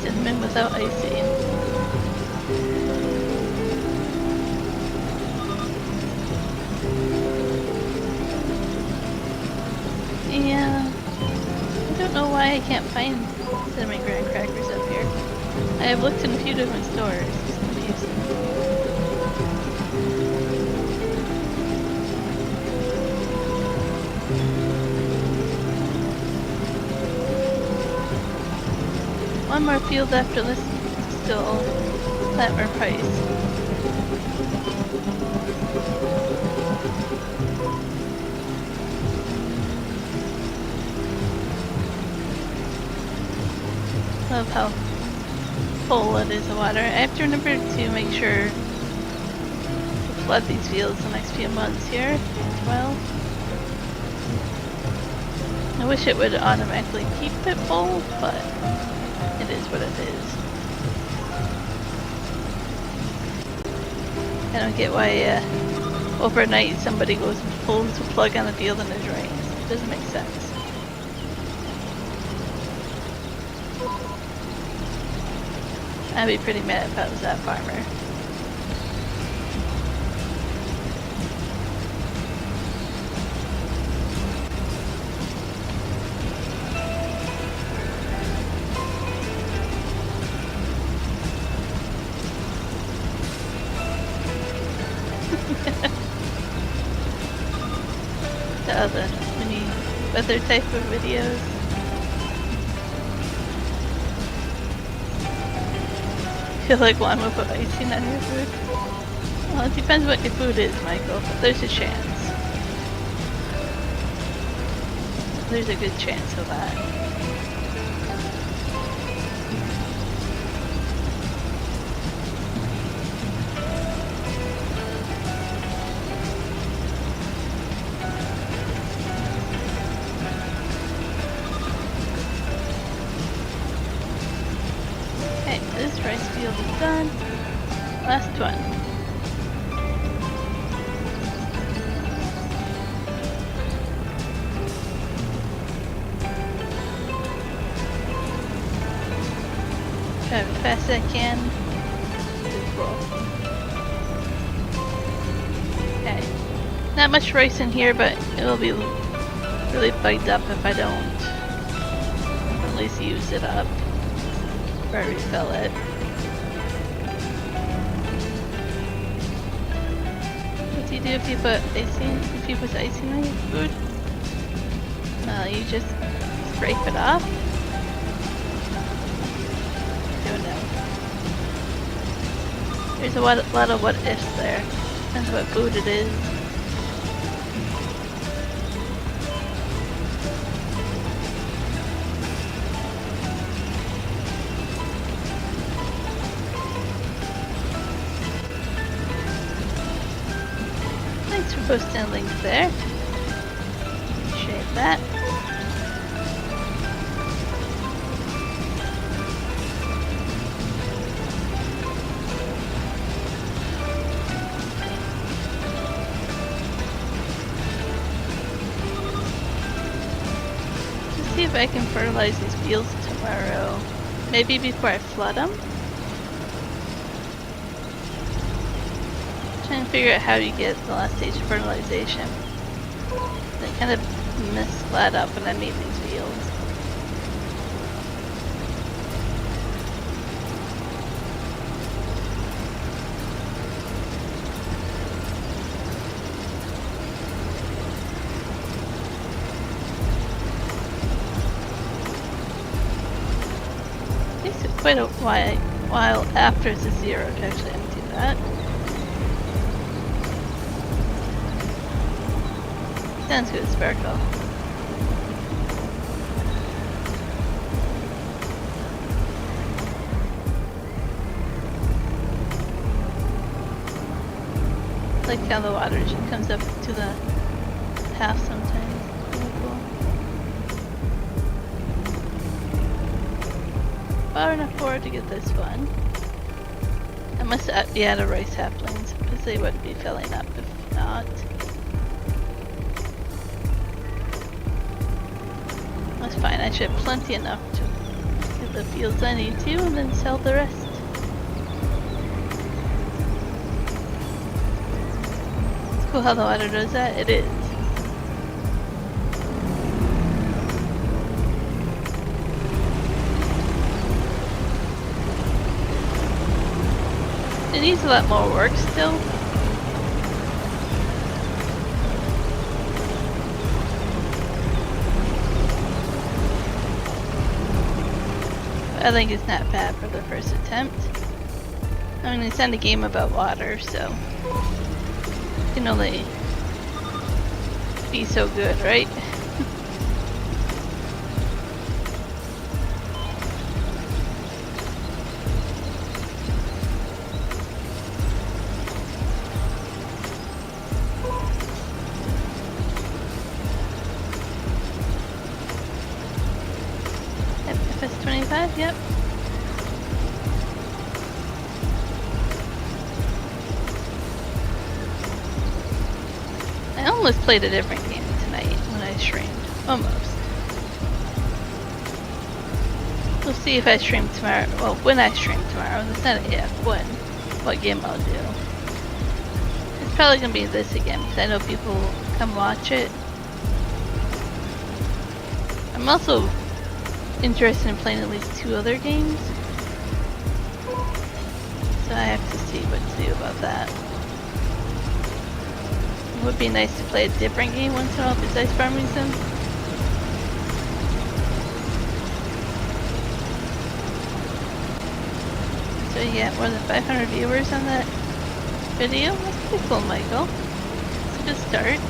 Cinnamon without icing. Yeah, I don't know why I can't find cinnamon graham crackers up here. I have looked in a few different stores. It's confusing. One more field after this to still plant more rice. Love how full it is of water. I have to remember to make sure to flood these fields the next few months here as well. I wish it would automatically keep it full, but it is what it is. I don't get why overnight somebody goes and pulls a plug on the field and it rains. It doesn't make sense. I'd be pretty mad if I was that farmer. The other mini weather type of videos. I feel like one would put icing on your food. Well, it depends what your food is, Michael, but there's a chance. There's a good chance of that. Okay, this rice field is done. Last one. Drive as fast as I can. Cool. Okay. Not much rice in here, but it'll be really bugged up if I don't at least use it up or refill it. What do you do if you put icing? If you put icing on your food? You just scrape it off. Don't know. There's a lot of what ifs there. Depends what food it is. Thanks for posting a link there. Appreciate that. Let's see if I can fertilize these fields tomorrow. Maybe before I flood them. Trying to figure out how you get the last stage of fertilization. They kind of messed that up when I made these fields. It takes quite a while after it's a zero to actually empty that. Sounds good, Sparkle. I like how the water just comes up to the half sometimes. Really cool. Far enough forward to get this one. I must be out of rice saplings because they wouldn't be filling up if not. That's fine, I should have plenty enough to get the fields I need to and then sell the rest. It's cool how the water does that, it is. It needs a lot more work still. I think it's not bad for the first attempt. I mean, it's not a game about water, so it can only be so good, right? FS25, yep. I almost played a different game tonight when I streamed. Almost. We'll see if I stream tomorrow. Well, when I stream tomorrow. It's not a if, when. What game I'll do. It's probably gonna be this again because I know people will come watch it. I'm also interested in playing at least 2 other games. So I have to see what to do about that. It would be nice to play a different game once in a while besides Farming Sim. So you got more than 500 viewers on that video? That's pretty cool, Michael. It's a good start.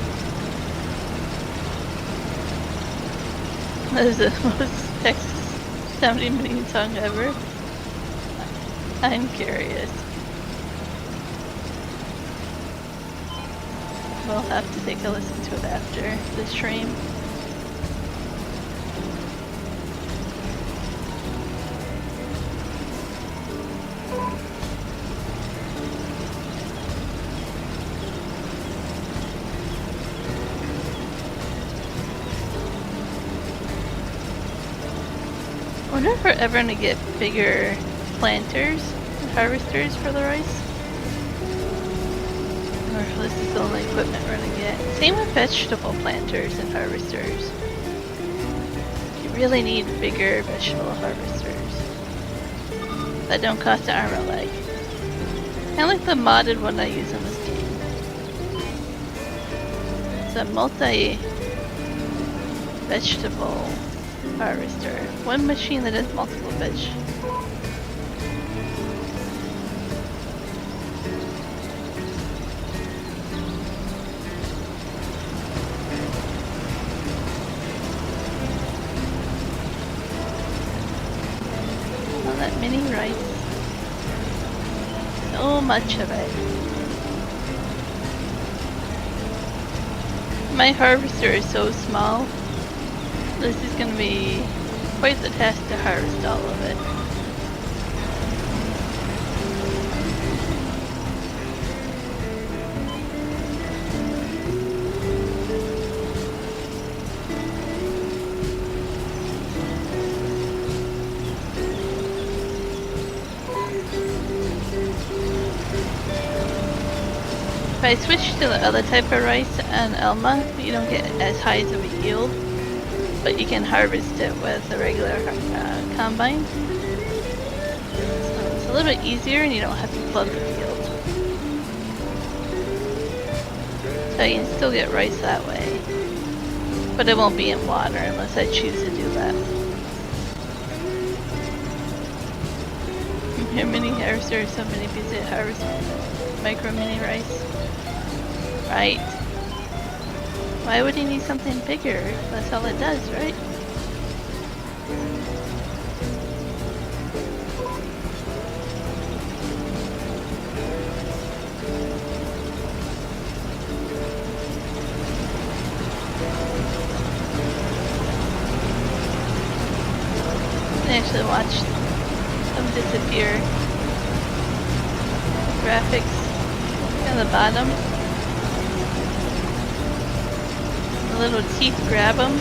That is the most Texas 70 million song ever. I'm curious. We'll have to take a listen to it after the stream. I wonder if we're ever gonna get bigger planters and harvesters for the rice. Or if this is the only equipment we're gonna get. Same with vegetable planters and harvesters. You really need bigger vegetable harvesters that don't cost an arm and a leg. Kinda like the modded one I use in this game. It's a multi-vegetable harvester. One machine that has multiple veg. Oh, that mini rice. So much of it. My harvester is so small. This is going to be quite the task to harvest all of it. If I switch to the other type of rice on Elma, you don't get as high of a yield. But you can harvest it with a regular combine. So it's a little bit easier and you don't have to plug the field. So you can still get rice that way. But it won't be in water unless I choose to do that. Here mini harvester, so many pieces of harvest micro mini rice. Right. Why would he need something bigger? That's all it does, right? I actually watched them disappear. Graphics at the bottom. Little teeth grab them,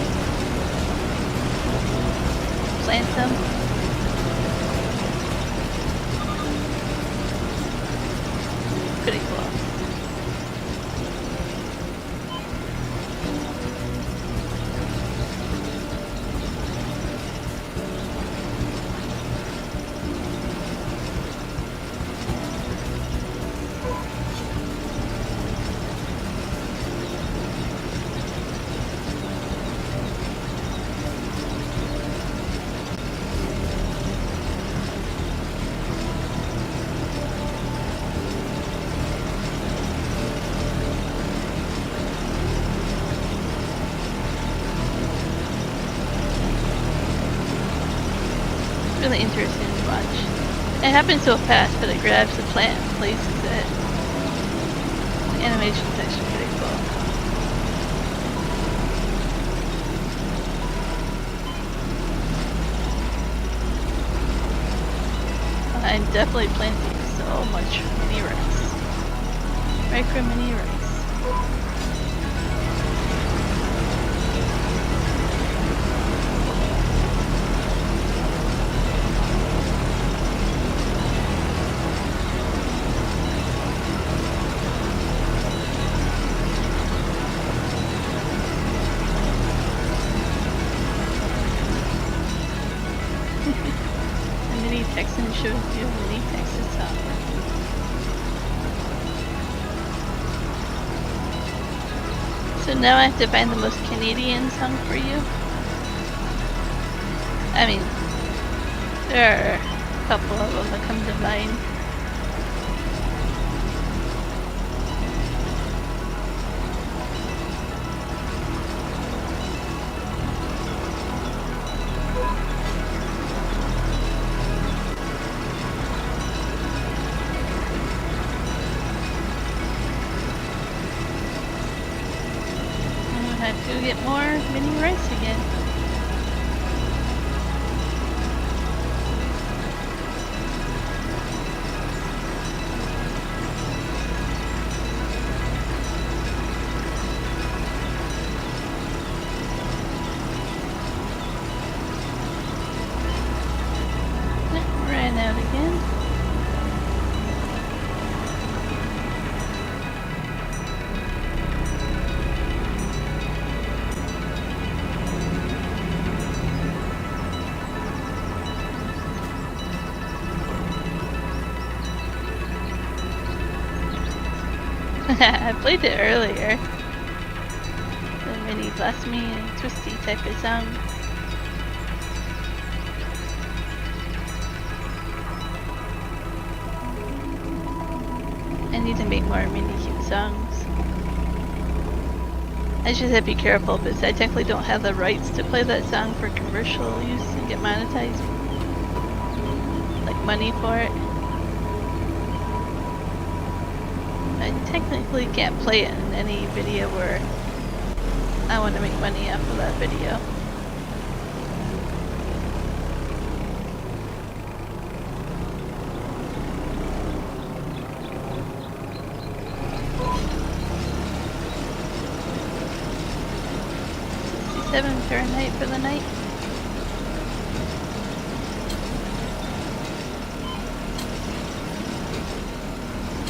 plant them. Pretty cool. really interesting to watch. It happens so fast, but it grabs the plant and places it. The animation's actually pretty cool. I'm definitely planting so much mini rice. Micro mini rice. Texan shows you mini Texas song. So now I have to find the most Canadian song for you. I mean, there are a couple of them that come to mind. To get more mini rice again. Ran out again. I played it earlier. The mini bless me and twisty type of song. I need to make more mini cute songs. I just have to be careful because I technically don't have the rights to play that song for commercial use and get monetized. Like money for it. I technically can't play it in any video where I want to make money off of that video. Fahrenheit for the night.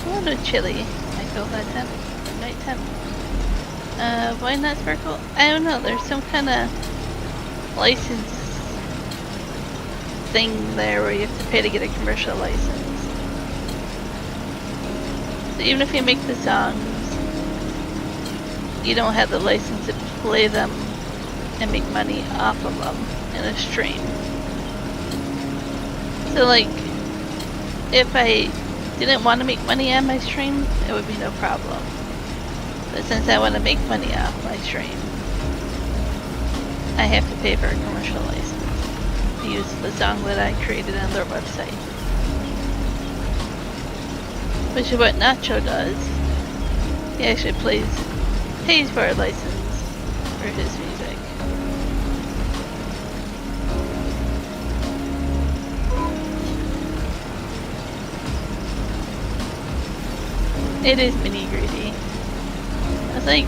A little chilly. I feel that temp. Night temp. Why not sparkle? I don't know. There's some kind of license thing there where you have to pay to get a commercial license. So even if you make the songs, you don't have the license to play them and make money off of them in a stream. So like, if I didn't want to make money on my stream, it would be no problem. But since I want to make money off my stream, I have to pay for a commercial license to use the song that I created on their website. Which is what Nacho does. He actually pays for a license for his music. It is mini greedy. I was like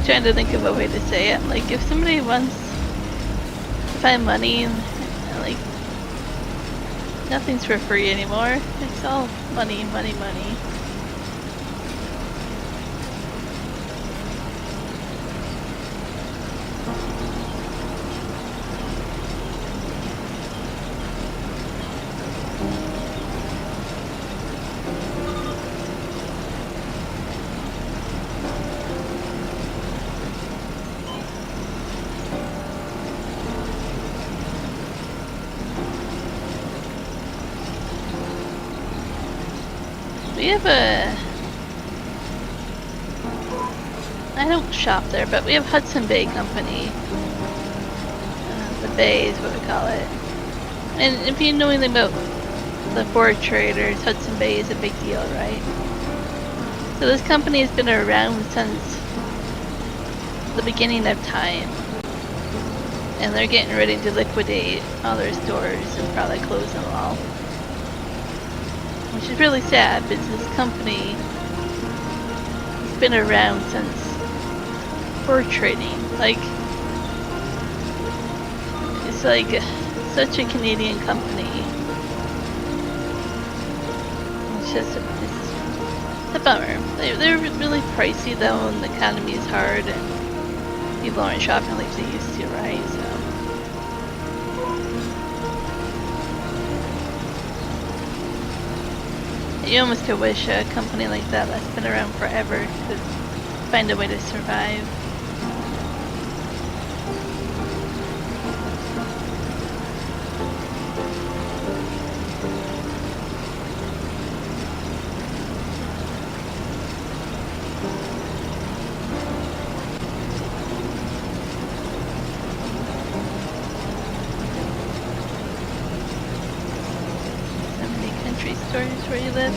trying to think of a way to say it. Like if somebody wants to find money and like nothing's for free anymore. It's all money, money, money. We have I don't shop there, but we have Hudson Bay Company. The Bay is what we call it. And if you know anything about the Ford traders, Hudson Bay is a big deal, right? So this company has been around since the beginning of time. And they're getting ready to liquidate all their stores and probably close them all. Which is really sad because this company has been around since fur trading. Like, it's like such a Canadian company. It's just, it's a bummer. They're really pricey though, and the economy is hard, and people aren't shopping like they used to, right? So. You almost could wish a company like that that's been around forever could find a way to survive. So many country stores where you live.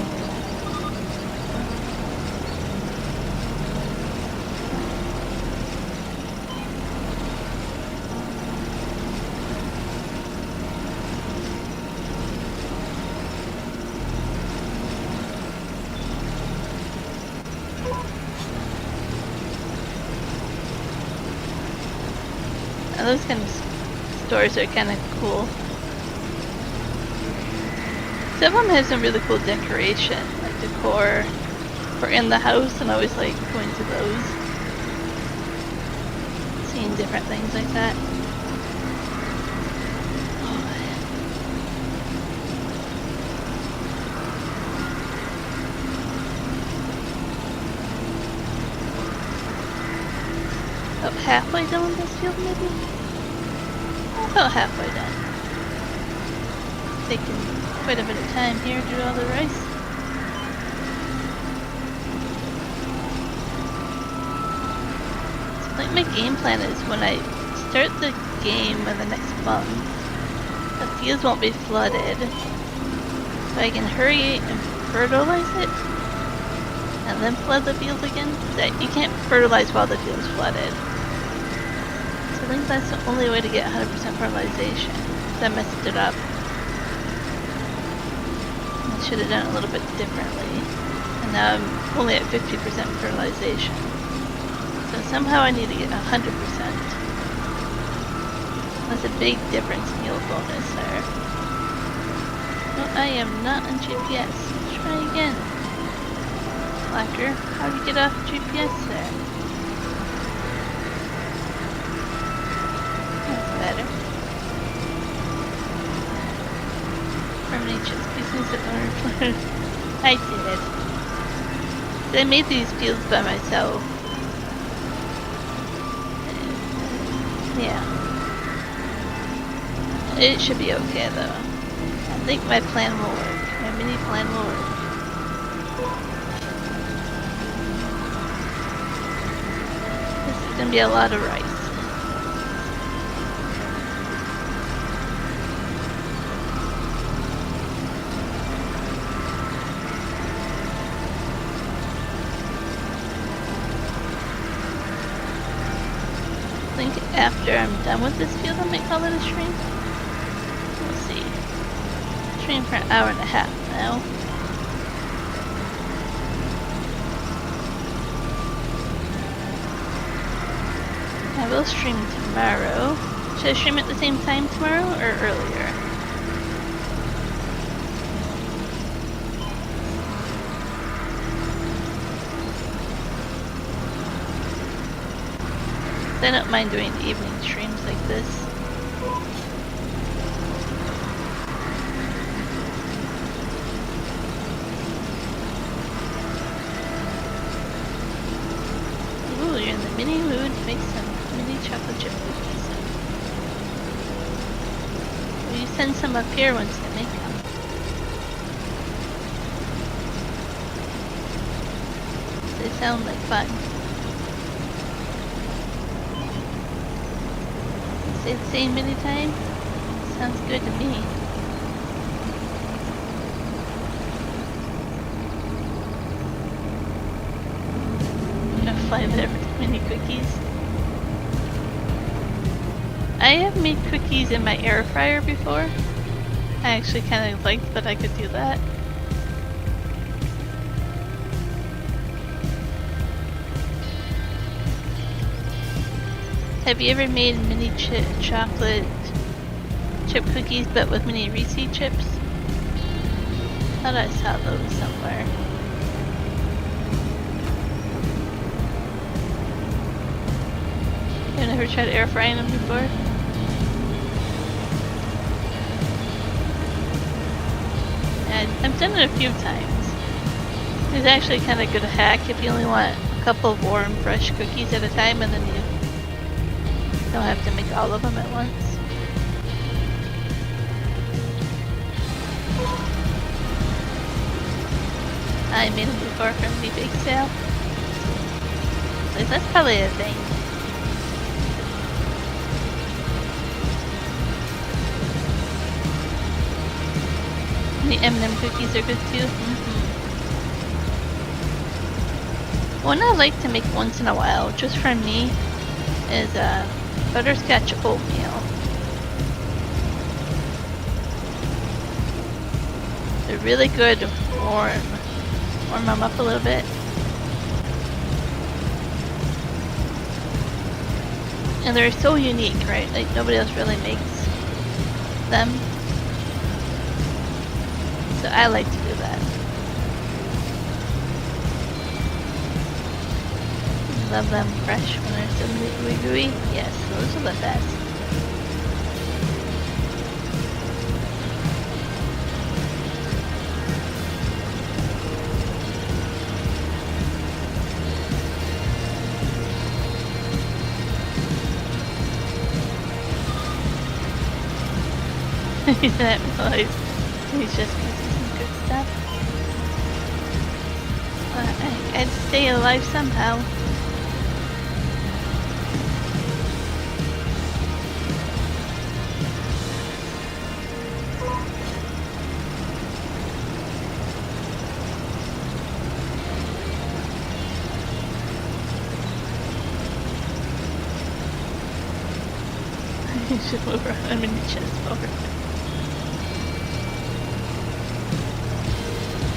Now those kind of stores are kind of cool. Some of them have some really cool decoration, like decor for in the house, and I always like going to those. Seeing different things like that. About halfway done this field, maybe? About halfway done. Taking quite a bit of time here to do all the rice. So, like, my game plan is when I start the game in the next month, the fields won't be flooded, so I can hurry and fertilize it, and then flood the fields again. That you can't fertilize while the field's flooded. I think that's the only way to get 100% fertilization. I messed it up. I should have done it a little bit differently. And now I'm only at 50% fertilization. So somehow I need to get 100%. That's a big difference in yield bonus there. No, I am not on GPS. Let's try again. Slacker, how do you get off GPS there? Better. Permanent business of owner. I did. So I made these fields by myself. Yeah. It should be okay though. I think my plan will work. My mini plan will work. This is gonna be a lot of rice. After I'm done with this field, I might call it a stream. We'll see. Stream for an hour and a half now. I will stream tomorrow. Should I stream at the same time tomorrow or earlier? I don't mind doing evening streams like this. Ooh, you're in the mini mood to make some mini chocolate chip cookies. Will you send some up here once I make them? They sound like fun. Say the same many times? Sounds good to me. why there are many cookies. I have made cookies in my air fryer before. I actually kind of liked that I could do that. Have you ever made mini chocolate chip cookies but with mini Reese chips? I thought I saw those somewhere. You've never tried air frying them before? I've done it a few times. It's actually kind of good hack if you only want a couple of warm, fresh cookies at a time, and then you don't have to make all of them at once. I made them before from the bake sale. At least that's probably a thing. The M&M cookies are good too. One I like to make once in a while, just for me, is butterscotch oatmeal. They're really good warm them up a little bit. And they're so unique, right? Like nobody else really makes them. So I like to do that. Love them fresh when they're still gooey. Yes, those are the best. He didn't realize he's just missing some good stuff. But I'd stay alive somehow. You should move around. I'm in the chest forward.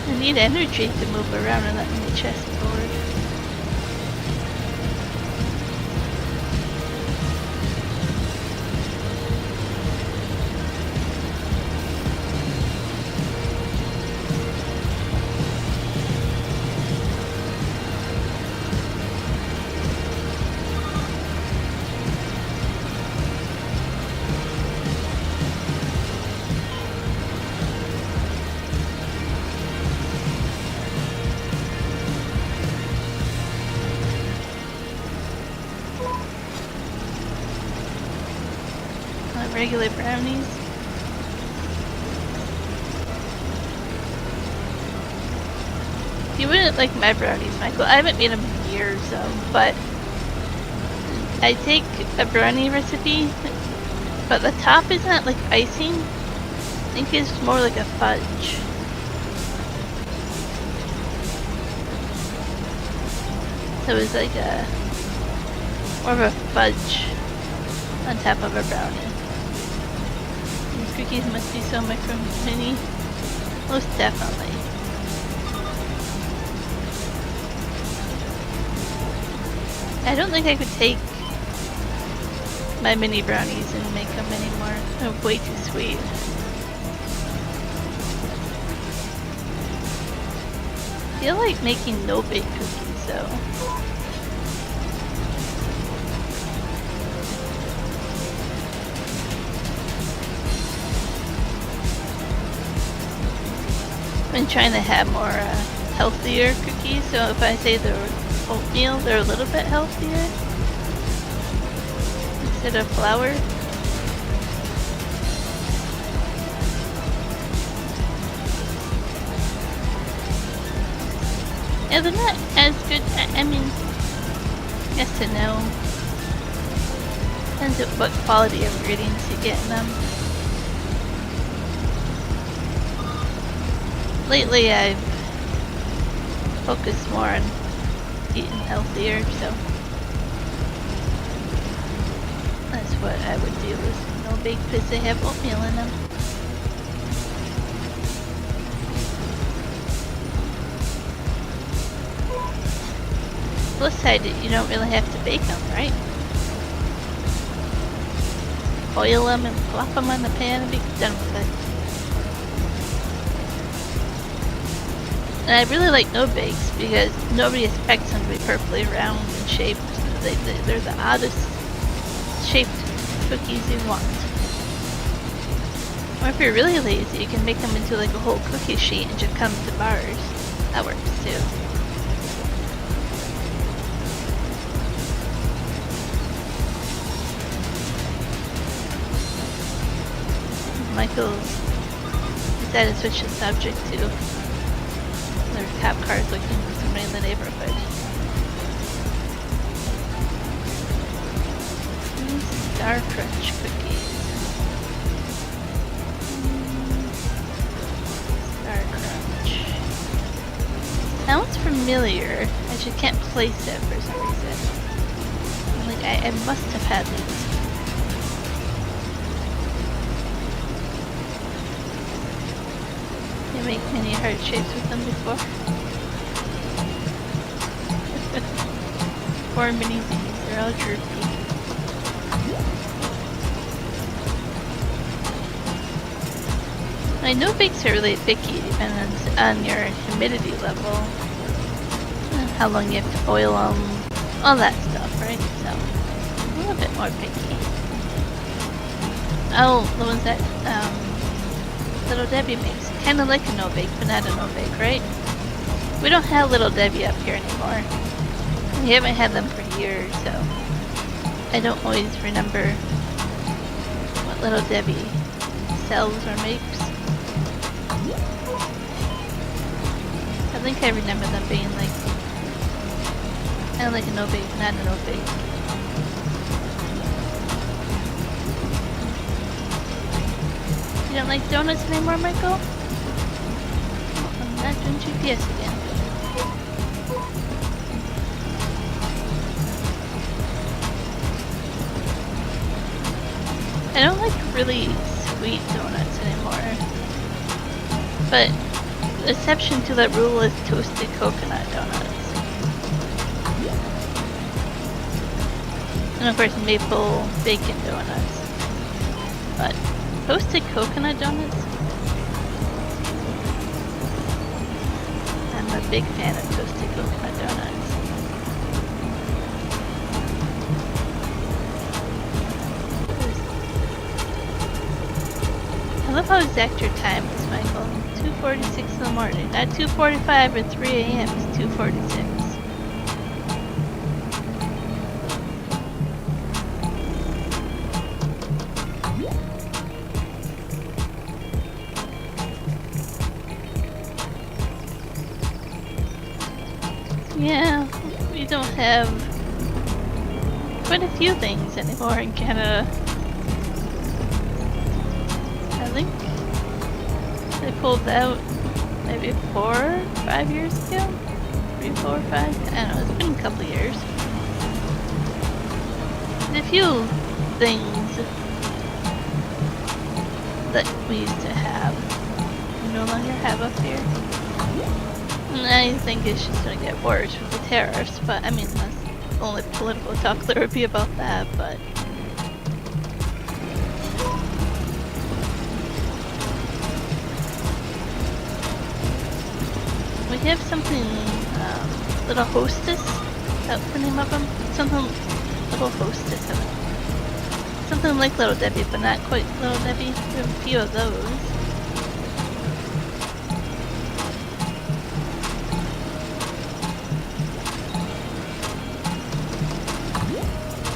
I need energy to move around and let me chest forward. Regular brownies. You wouldn't like my brownies, Michael. I haven't made them in years, but I take a brownie recipe, but the top is not like icing. I think it's more like a fudge. So it's like more of a fudge on top of a brownie. Cookies must be so micro mini. Most definitely. I don't think I could take my mini brownies and make them anymore. They're way too sweet. I feel like making no-bake cookies though. Been trying to have more healthier cookies, so if I say they're oatmeal, they're a little bit healthier instead of flour. Yeah, they're not as good. I mean, yes and no. Depends on what quality of ingredients you get in them. Lately I've focused more on eating healthier, so that's what I would do with no bake because they have oatmeal in them. Plus side, you don't really have to bake them, right? Oil them and plop them on the pan and be done with it. And I really like no bakes because nobody expects them to be perfectly round and shaped. They're the oddest shaped cookies you want. Or if you're really lazy, you can make them into like a whole cookie sheet and just cut them to bars. That works too. Michael's decided to switch the subject to their cop cars looking for somebody in the neighborhood. Star Crunch cookies. Star Crunch. Sounds familiar. I just can't place it for some reason. Like I must have had these. You make many heart shapes with them before. 4 mini Z's, they're all droopy. I know bakes are really picky depending on your humidity level, how long you have to oil them, all that stuff, right? So, a little bit more picky. Oh, the ones that Little Debbie makes. Kind of like a no-bake, but not a no-bake, right? We don't have Little Debbie up here anymore. We haven't had them for years, so I don't always remember what Little Debbie sells or makes. I think I remember them being like, kind of like a no-bake, not a no-bake. You don't like donuts anymore, Michael? I'm not doing GPS again. I don't like really sweet donuts anymore. But the exception to that rule is toasted coconut donuts. And of course maple bacon donuts. But toasted coconut donuts? I'm a big fan of toasted coconut donuts. I love how exact your time is, Michael. 2:46 in the morning. Not 2:45 or 3 a.m. It's 2:46. Yeah, we don't have quite a few things anymore in Canada. I think they pulled out maybe 4 or 5 years ago? 3, 4, 5? I don't know, it's been a couple of years. There's a few things that we used to have, we no longer have up here. And I think it's just gonna get worse with the tariffs, but I mean, that's the only political talk there would be about that, but we have something, little hostess, that's the name of them, something, little hostess, something like Little Debbie, but not quite Little Debbie. We have a few of those.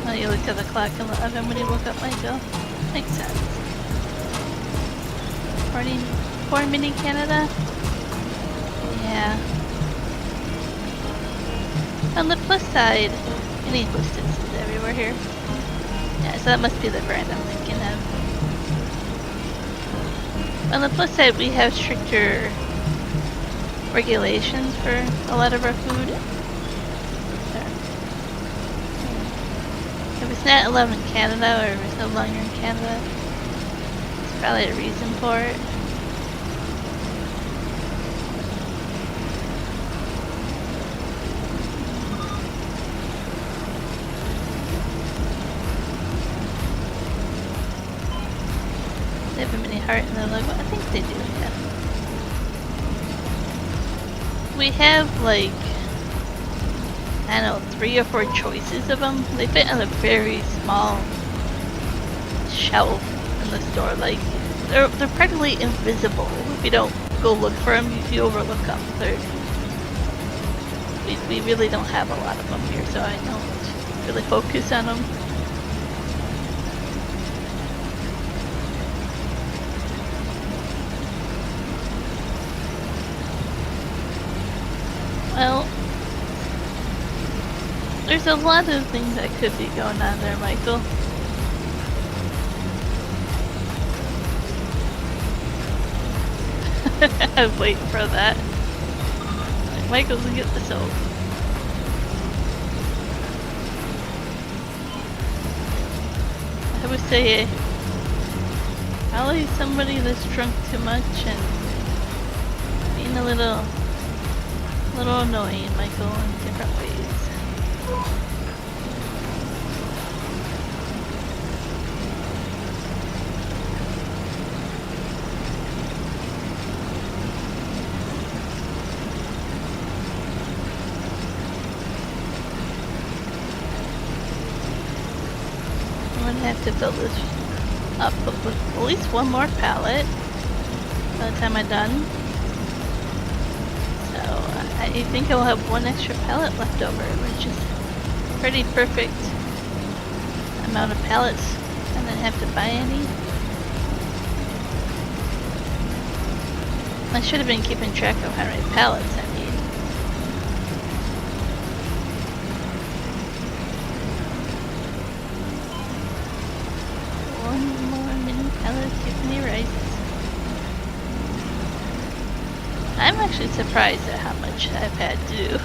Oh, you looked at the clock in the oven when you woke up, Michael. Makes sense. Poor mini Canada? Yeah. On the plus side, any hostesses everywhere here. Yeah, so that must be the brand I'm thinking of. On the plus side, we have stricter regulations for a lot of our food. not allowed in Canada, or is no longer in Canada. There's probably a reason for it. They have a mini heart in their logo. I think they do, yeah. We have like, I don't know, 3 or 4 choices of them. They fit on a very small shelf in the store. Like, they're practically invisible. If you don't go look for them, you overlook them. We really don't have a lot of them here, so I don't really focus on them. Well, there's a lot of things that could be going on there, Michael. I was waiting for that. Like, Michael's gonna get this over. I would say probably somebody that's drunk too much and being a little annoying, Michael, in different ways. I'm gonna have to fill this up with at least one more pallet by the time I'm done. I think I'll have one extra pallet left over, which is pretty perfect amount of pallets, and then have to buy any. I should have been keeping track of how many pallets I need. One more mini pallet gives me rice. I'm actually surprised at how much I've had to do.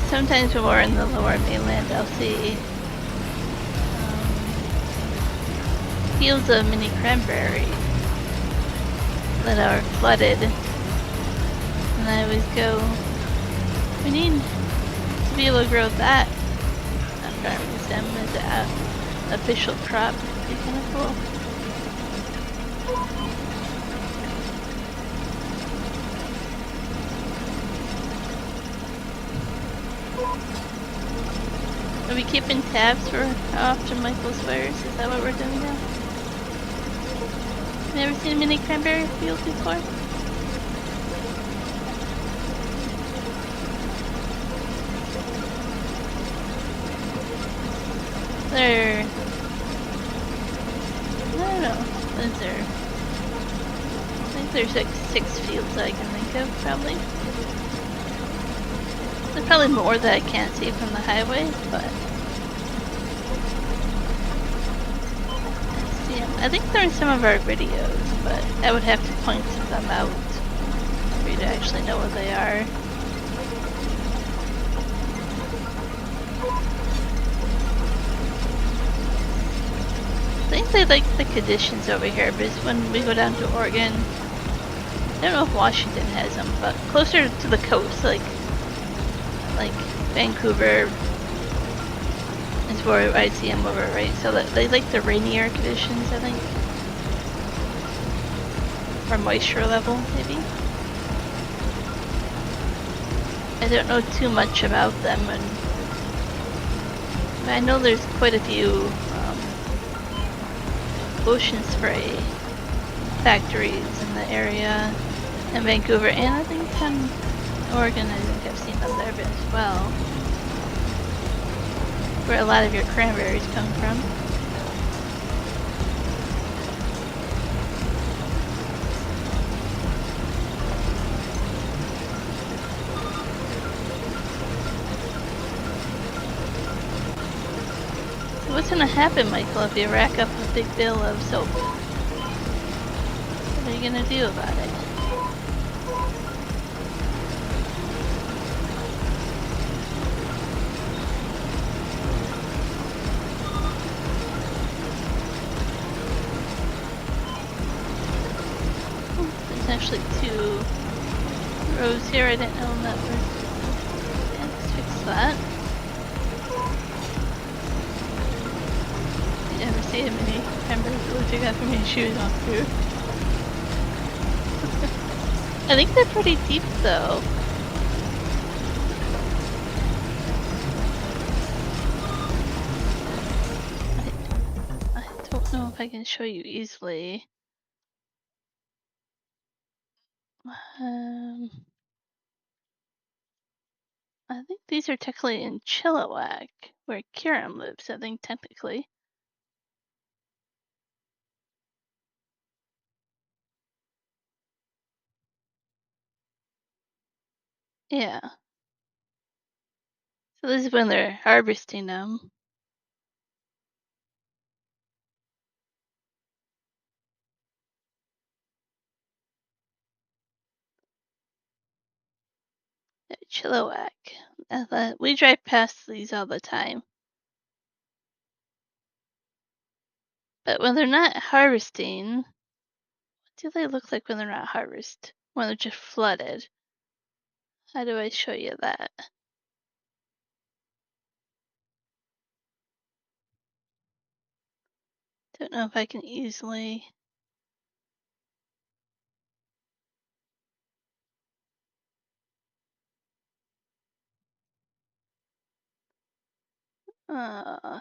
Sometimes when we're in the lower mainland, I'll see fields of mini cranberry that are flooded, and I always go, we need to be able to grow that on farming stem as an official crop. It'd be kind of cool. Are we keeping tabs for how often Michael swears? Is that what we're doing now? Never seen a mini cranberry field before? There... I don't know. Is there... I think there's like 6 fields I can think of, probably. There's probably more that I can't see from the highway, but... I think they're in some of our videos, but I would have to point them out for you to actually know what they are. I think they like the conditions over here, because when we go down to Oregon, I don't know if Washington has them, but closer to the coast, like Vancouver, is where I see them over, right? So that they like the rainier conditions, I think. Or moisture level, maybe. I don't know too much about them, but I know there's quite a few ocean spray factories in the area in Vancouver, and I think in Oregon. I think I've seen them there as well, where a lot of your cranberries come from. What's gonna happen, Michael, if you rack up a big bill of soap? What are you gonna do about it? There's actually 2 rows here. I didn't know that were. Yeah, let's fix that. You never see how many members who take out from your shoes off too. I think they're pretty deep though. I don't know if I can show you easily. I think these are technically in Chilliwack, where Kiram lives, I think technically. Yeah. So this is when they're harvesting them. At Chilliwack. We drive past these all the time. But when they're not harvesting, what do they look like when they're not harvested? When they're just flooded? How do I show you that? Don't know if I can easily. I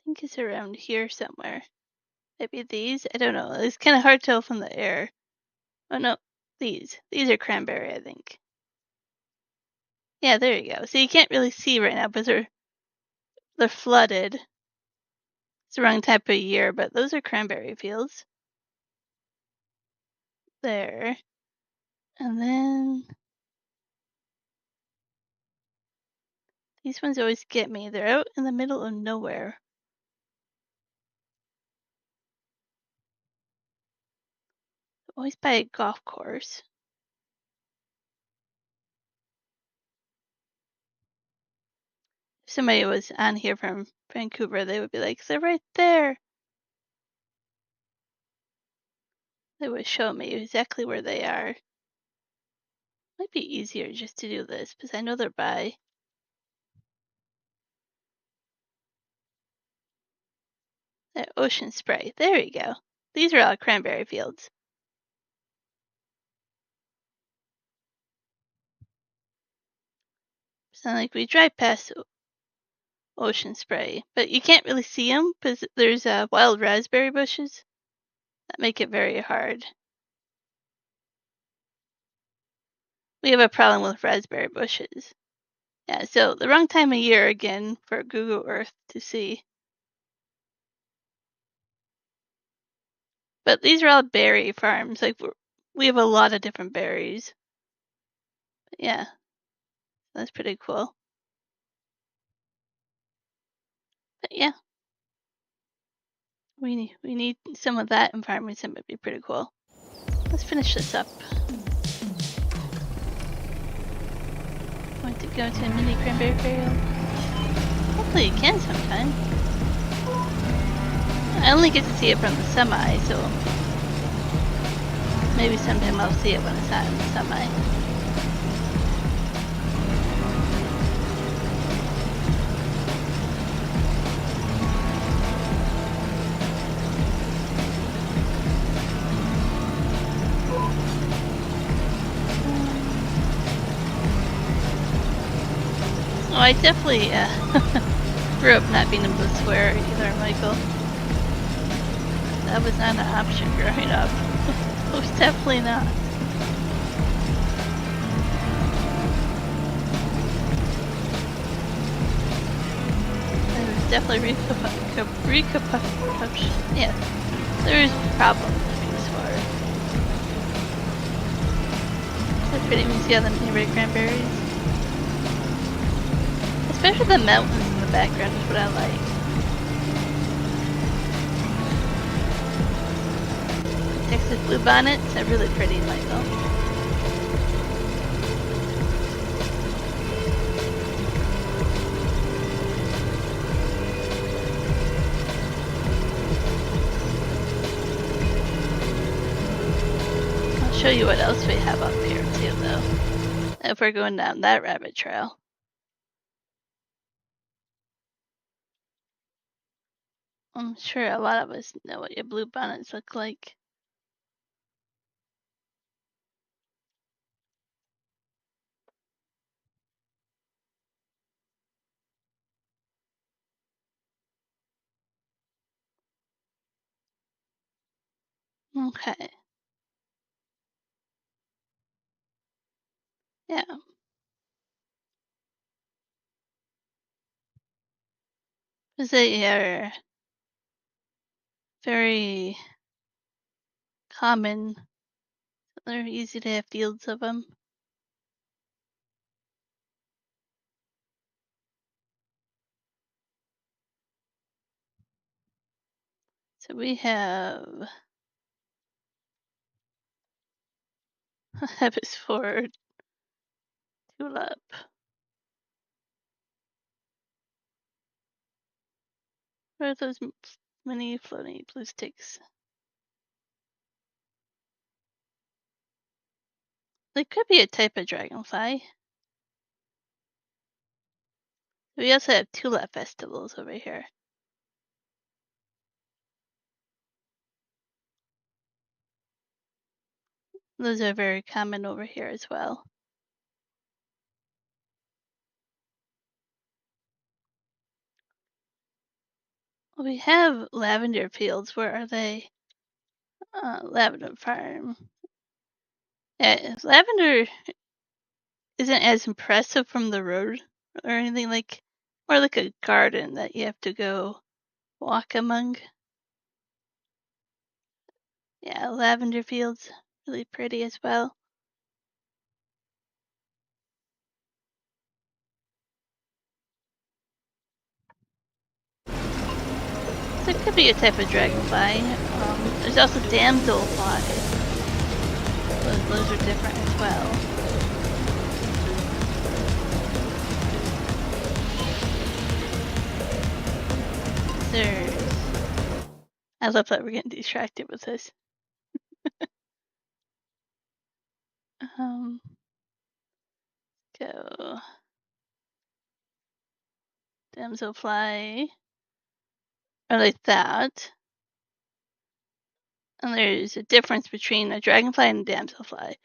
think it's around here somewhere. Maybe these? I don't know. It's kind of hard to tell from the air. Oh no, these. These are cranberry, I think. Yeah, there you go. So you can't really see right now, but they're flooded. It's the wrong type of year, but those are cranberry fields. There. And then these ones always get me. They're out in the middle of nowhere. Always by a golf course. If somebody was on here from Vancouver, they would be like, they're right there. They would show me exactly where they are. Might be easier just to do this because I know they're by. Ocean Spray. There you go. These are all cranberry fields. So like we drive past Ocean Spray, but you can't really see them because there's wild raspberry bushes that make it very hard. We have a problem with raspberry bushes. Yeah, so the wrong time of year again for Google Earth to see. But these are all berry farms. Like we have a lot of different berries. But yeah, that's pretty cool. But yeah, we need some of that environment. That would be pretty cool. Let's finish this up. Want to go to a mini cranberry field? Hopefully you can sometime. I only get to see it from the semi, so maybe sometime I'll see it when it's not in the semi. Oh, I definitely grew up not being able to swear either, Michael. That was not an option growing up. Most definitely not. There was definitely repercussions. Yes, there's problems if you swear. That's pretty. You see all the neighborhood cranberries? Especially the mountains in the background is what I like. Texas bluebonnets are really pretty, Michael. I'll show you what else we have up here too, though. If we're going down that rabbit trail. I'm sure a lot of us know what your bluebonnets look like. Okay. Yeah. Because they are very common. They're easy to have fields of them. So we have Hibisford tulip. What are those mini floating blue sticks? They could be a type of dragonfly. We also have tulip festivals over here. Those are very common over here as well. We have lavender fields. Where are they? Lavender farm. Yeah, lavender isn't as impressive from the road or anything, like more like a garden that you have to go walk among. Yeah, lavender fields, really pretty as well. So it could be a type of dragonfly. There's also damselflies. Those are different as well. I love that we're getting distracted with this. Go damselfly, or like that. And there's a difference between a dragonfly and a damselfly.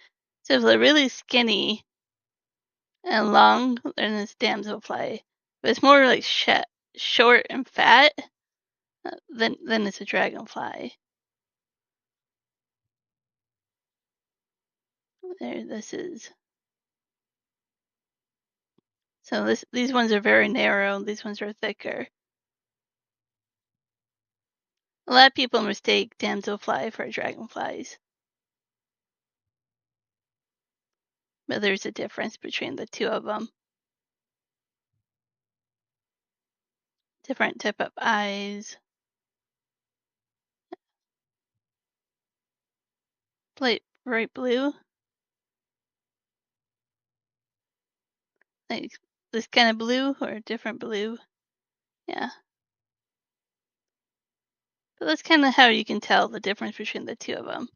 So if they're really skinny and long, then it's damselfly. If it's more like short and fat, then it's a dragonfly. There, this is. So these ones are very narrow. These ones are thicker. A lot of people mistake damselfly for dragonflies, but there's a difference between the two of them. Different type of eyes. Bright blue. Like this kind of blue or a different blue. Yeah. But that's kind of how you can tell the difference between the two of them.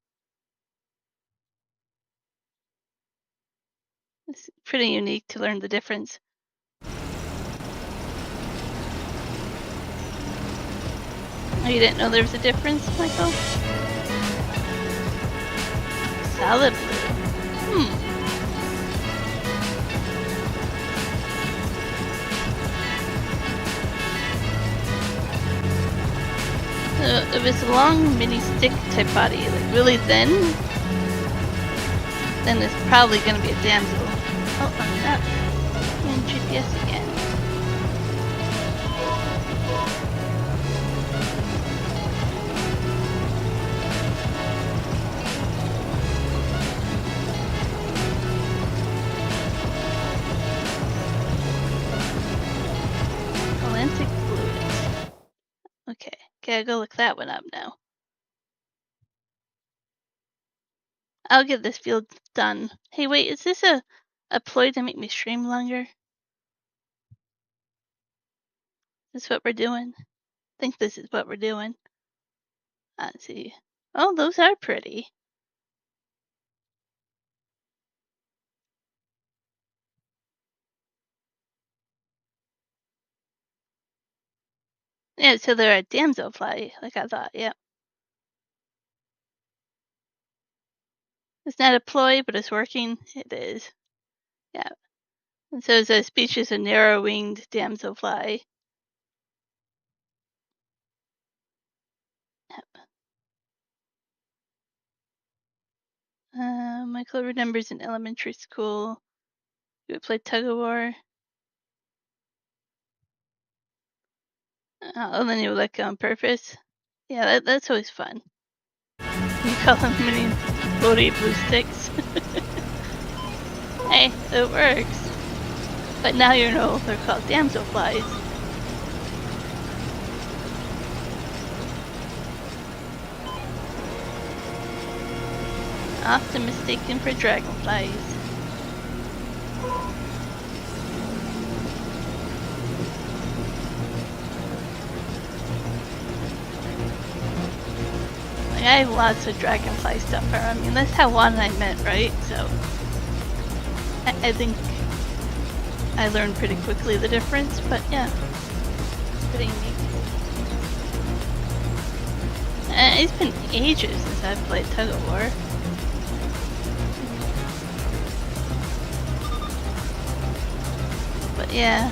It's pretty unique to learn the difference. Oh, you didn't know there was a difference, Michael? Solid blue. If it's a long mini stick type body, like really thin, then it's probably going to be a damsel. Oh, I'm not in GPS again. Okay, I'll go look that one up now. I'll get this field done. Hey, wait, is this a ploy to make me stream longer? Is this what we're doing? I think this is what we're doing. Let's see. Oh, those are pretty. Yeah, so they're a damselfly, like I thought, yeah. It's not a ploy, but it's working. It is. Yeah. And so it's a species of narrow-winged damselfly. Michael remembers in elementary school, you would play tug-of-war. And then you would let go on purpose. Yeah, that's always fun. You call them mini floaty blue sticks. Hey, it works. But now you know they're called damselflies. Often mistaken for dragonflies. Like, I have lots of dragonfly stuff around. I mean, that's how one I met, right? So I think I learned pretty quickly the difference, but yeah, pretty neat. It's been ages since I've played tug-of-war. But yeah,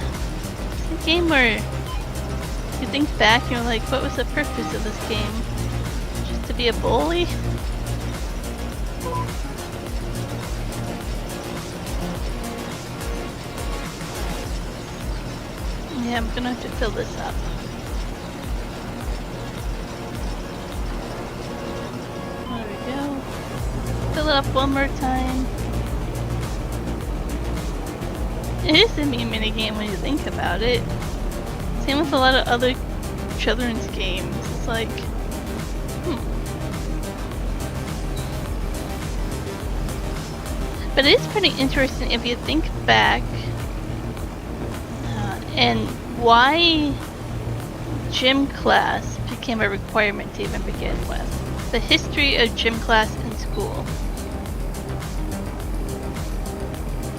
it's a game where you think back and you're like, what was the purpose of this game? Just to be a bully? Yeah, I'm gonna have to fill this up. There we go. Fill it up one more time. It is a neat mini game when you think about it. Same with a lot of other children's games. It's like, But it is pretty interesting if you think back and why gym class became a requirement to even begin with. The history of gym class in school.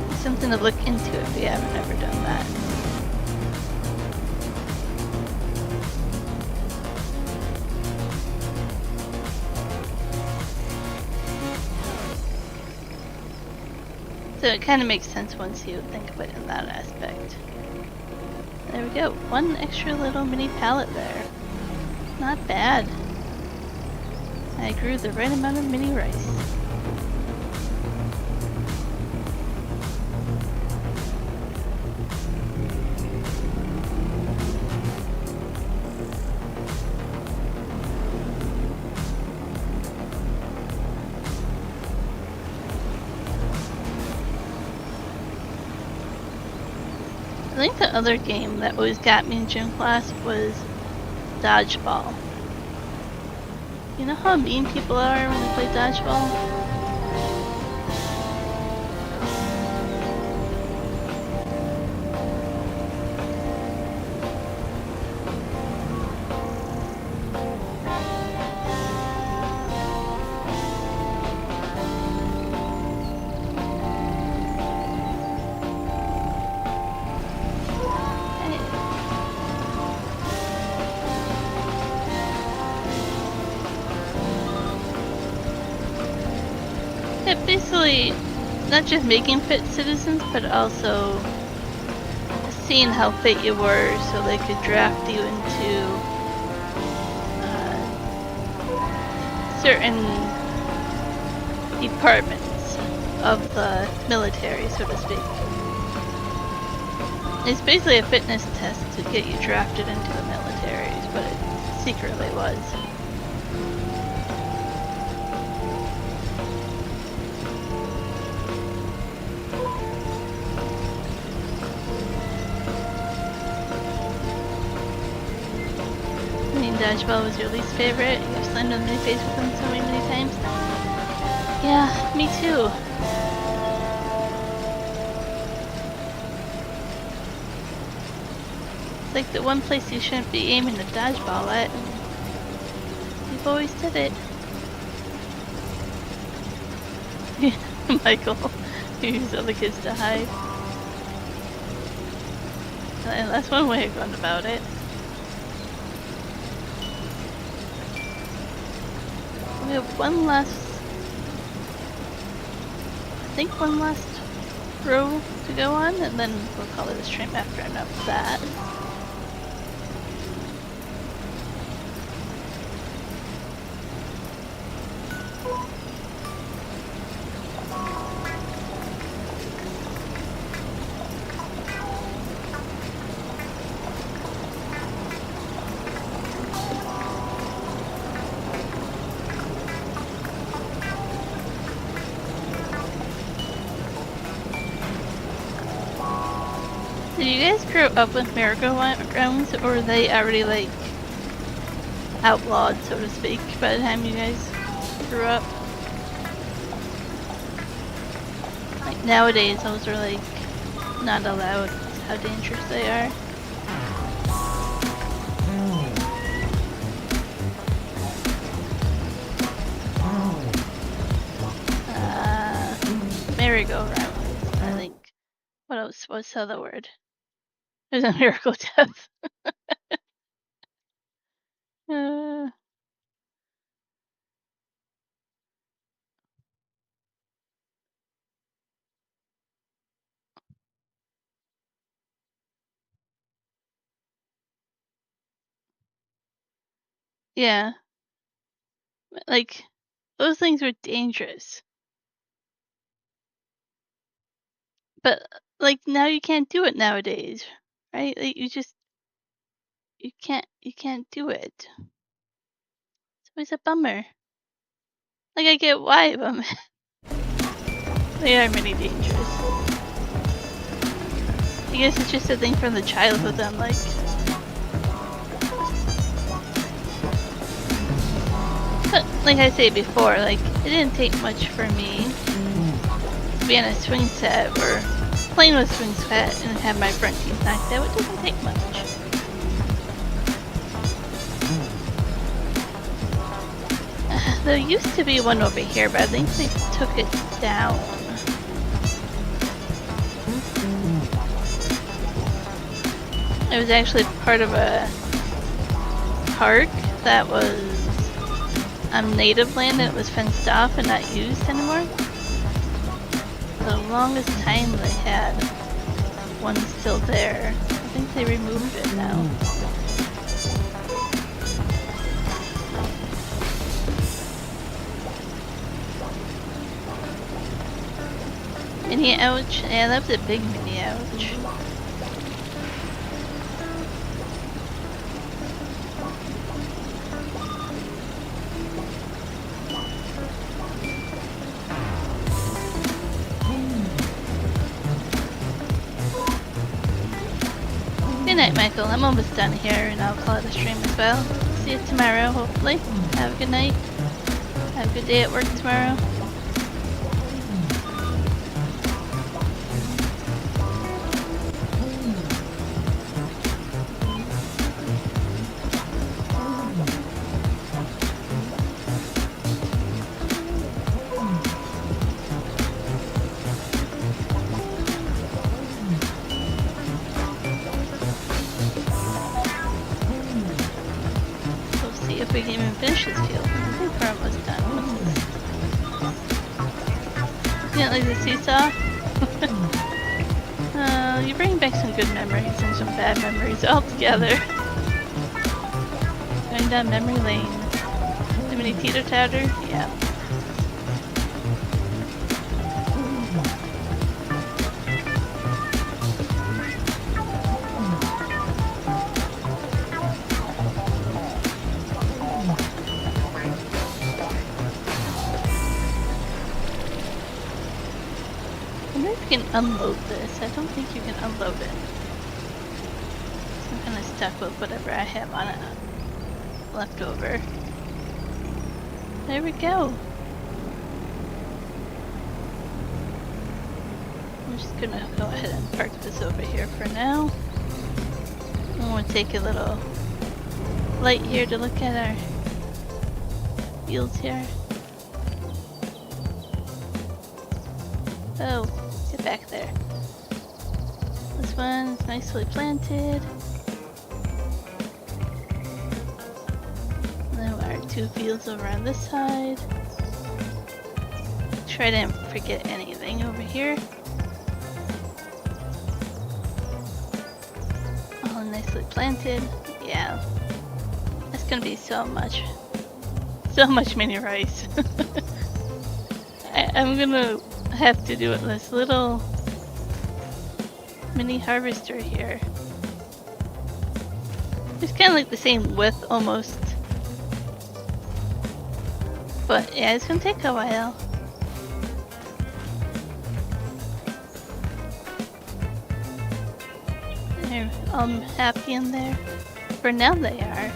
It's something to look into if you haven't ever done that. So it kind of makes sense once you think of it in that aspect. There we go. One extra little mini pallet there. Not bad. I grew the right amount of mini rice. I think the other game that always got me in gym class was dodgeball. You know how mean people are when they play dodgeball? Yeah, basically, not just making fit citizens, but also seeing how fit you were so they could draft you into certain departments of the military, so to speak. It's basically a fitness test to get you drafted into the military, is what it secretly was. I mean, dodgeball was your least favorite. You slammed on my face with them so many times. Yeah, me too. It's like the one place you shouldn't be aiming a dodgeball at. You've always did it. Michael, you use other kids to hide. And that's one way of going about it. We have one last, I think one last row to go on, and then we'll call it a stream after enough of that. Did you guys grow up with merry-go-rounds, or were they already like outlawed, so to speak, by the time you guys grew up? Like nowadays, those are like not allowed. That's how dangerous they are. Merry-go-rounds, I think. What else? What's the other word? There's a miracle death. Yeah, like those things were dangerous. But like now you can't do it nowadays, right? Like you can't do it. It's always a bummer. Like I get why, but they are really dangerous. I guess it's just a thing from the childhood. I'm like, but like I said before, like it didn't take much for me to be on a swing set or playing with swing set and have my front teeth knocked out. It doesn't take much. There used to be one over here, but I think they took it down. It was actually part of a park that was native land and it was fenced off and not used anymore. The longest time they had one still there. I think they removed it now. Mini ouch? Yeah, that was a big mini ouch. Good night, Michael. I'm almost done here and I'll call it a stream as well. See you tomorrow, hopefully. Have a good night. Have a good day at work tomorrow. If we can even finish this field. I think we're almost done. What's this? You don't like the seesaw? You bring back some good memories and some bad memories all together. Going down memory lane. Too many teeter-totter? Yeah. Can unload this. I don't think you can unload it. So I'm kind of stuck with whatever I have on it. left over. There we go. I'm just gonna go ahead and park this over here for now. I'm gonna take a little light here to look at our fields here. Oh, get back there. This one's nicely planted. There are 2 fields over on this side. Try to forget anything over here. All nicely planted. Yeah. That's gonna be so much mini rice. I'm gonna have to do it with this little mini harvester here. It's kind of like the same width almost. But yeah, it's gonna take a while. They're all happy in there. For now they are.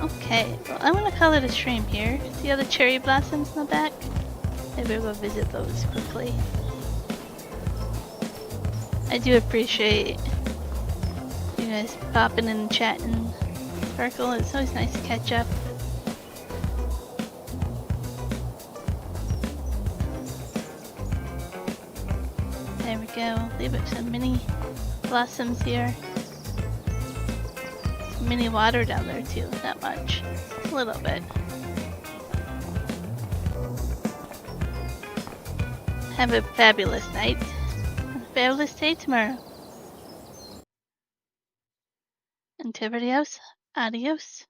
Okay, well I'm gonna call it a stream here. See all the cherry blossoms in the back? Maybe we'll go visit those quickly. I do appreciate you guys popping in and chatting. Sparkle, it's always nice to catch up. There we go. Leave it some mini blossoms here. Some mini water down there too, not much. A little bit. Have a fabulous night. And a fabulous day tomorrow. And to everybody else, adios.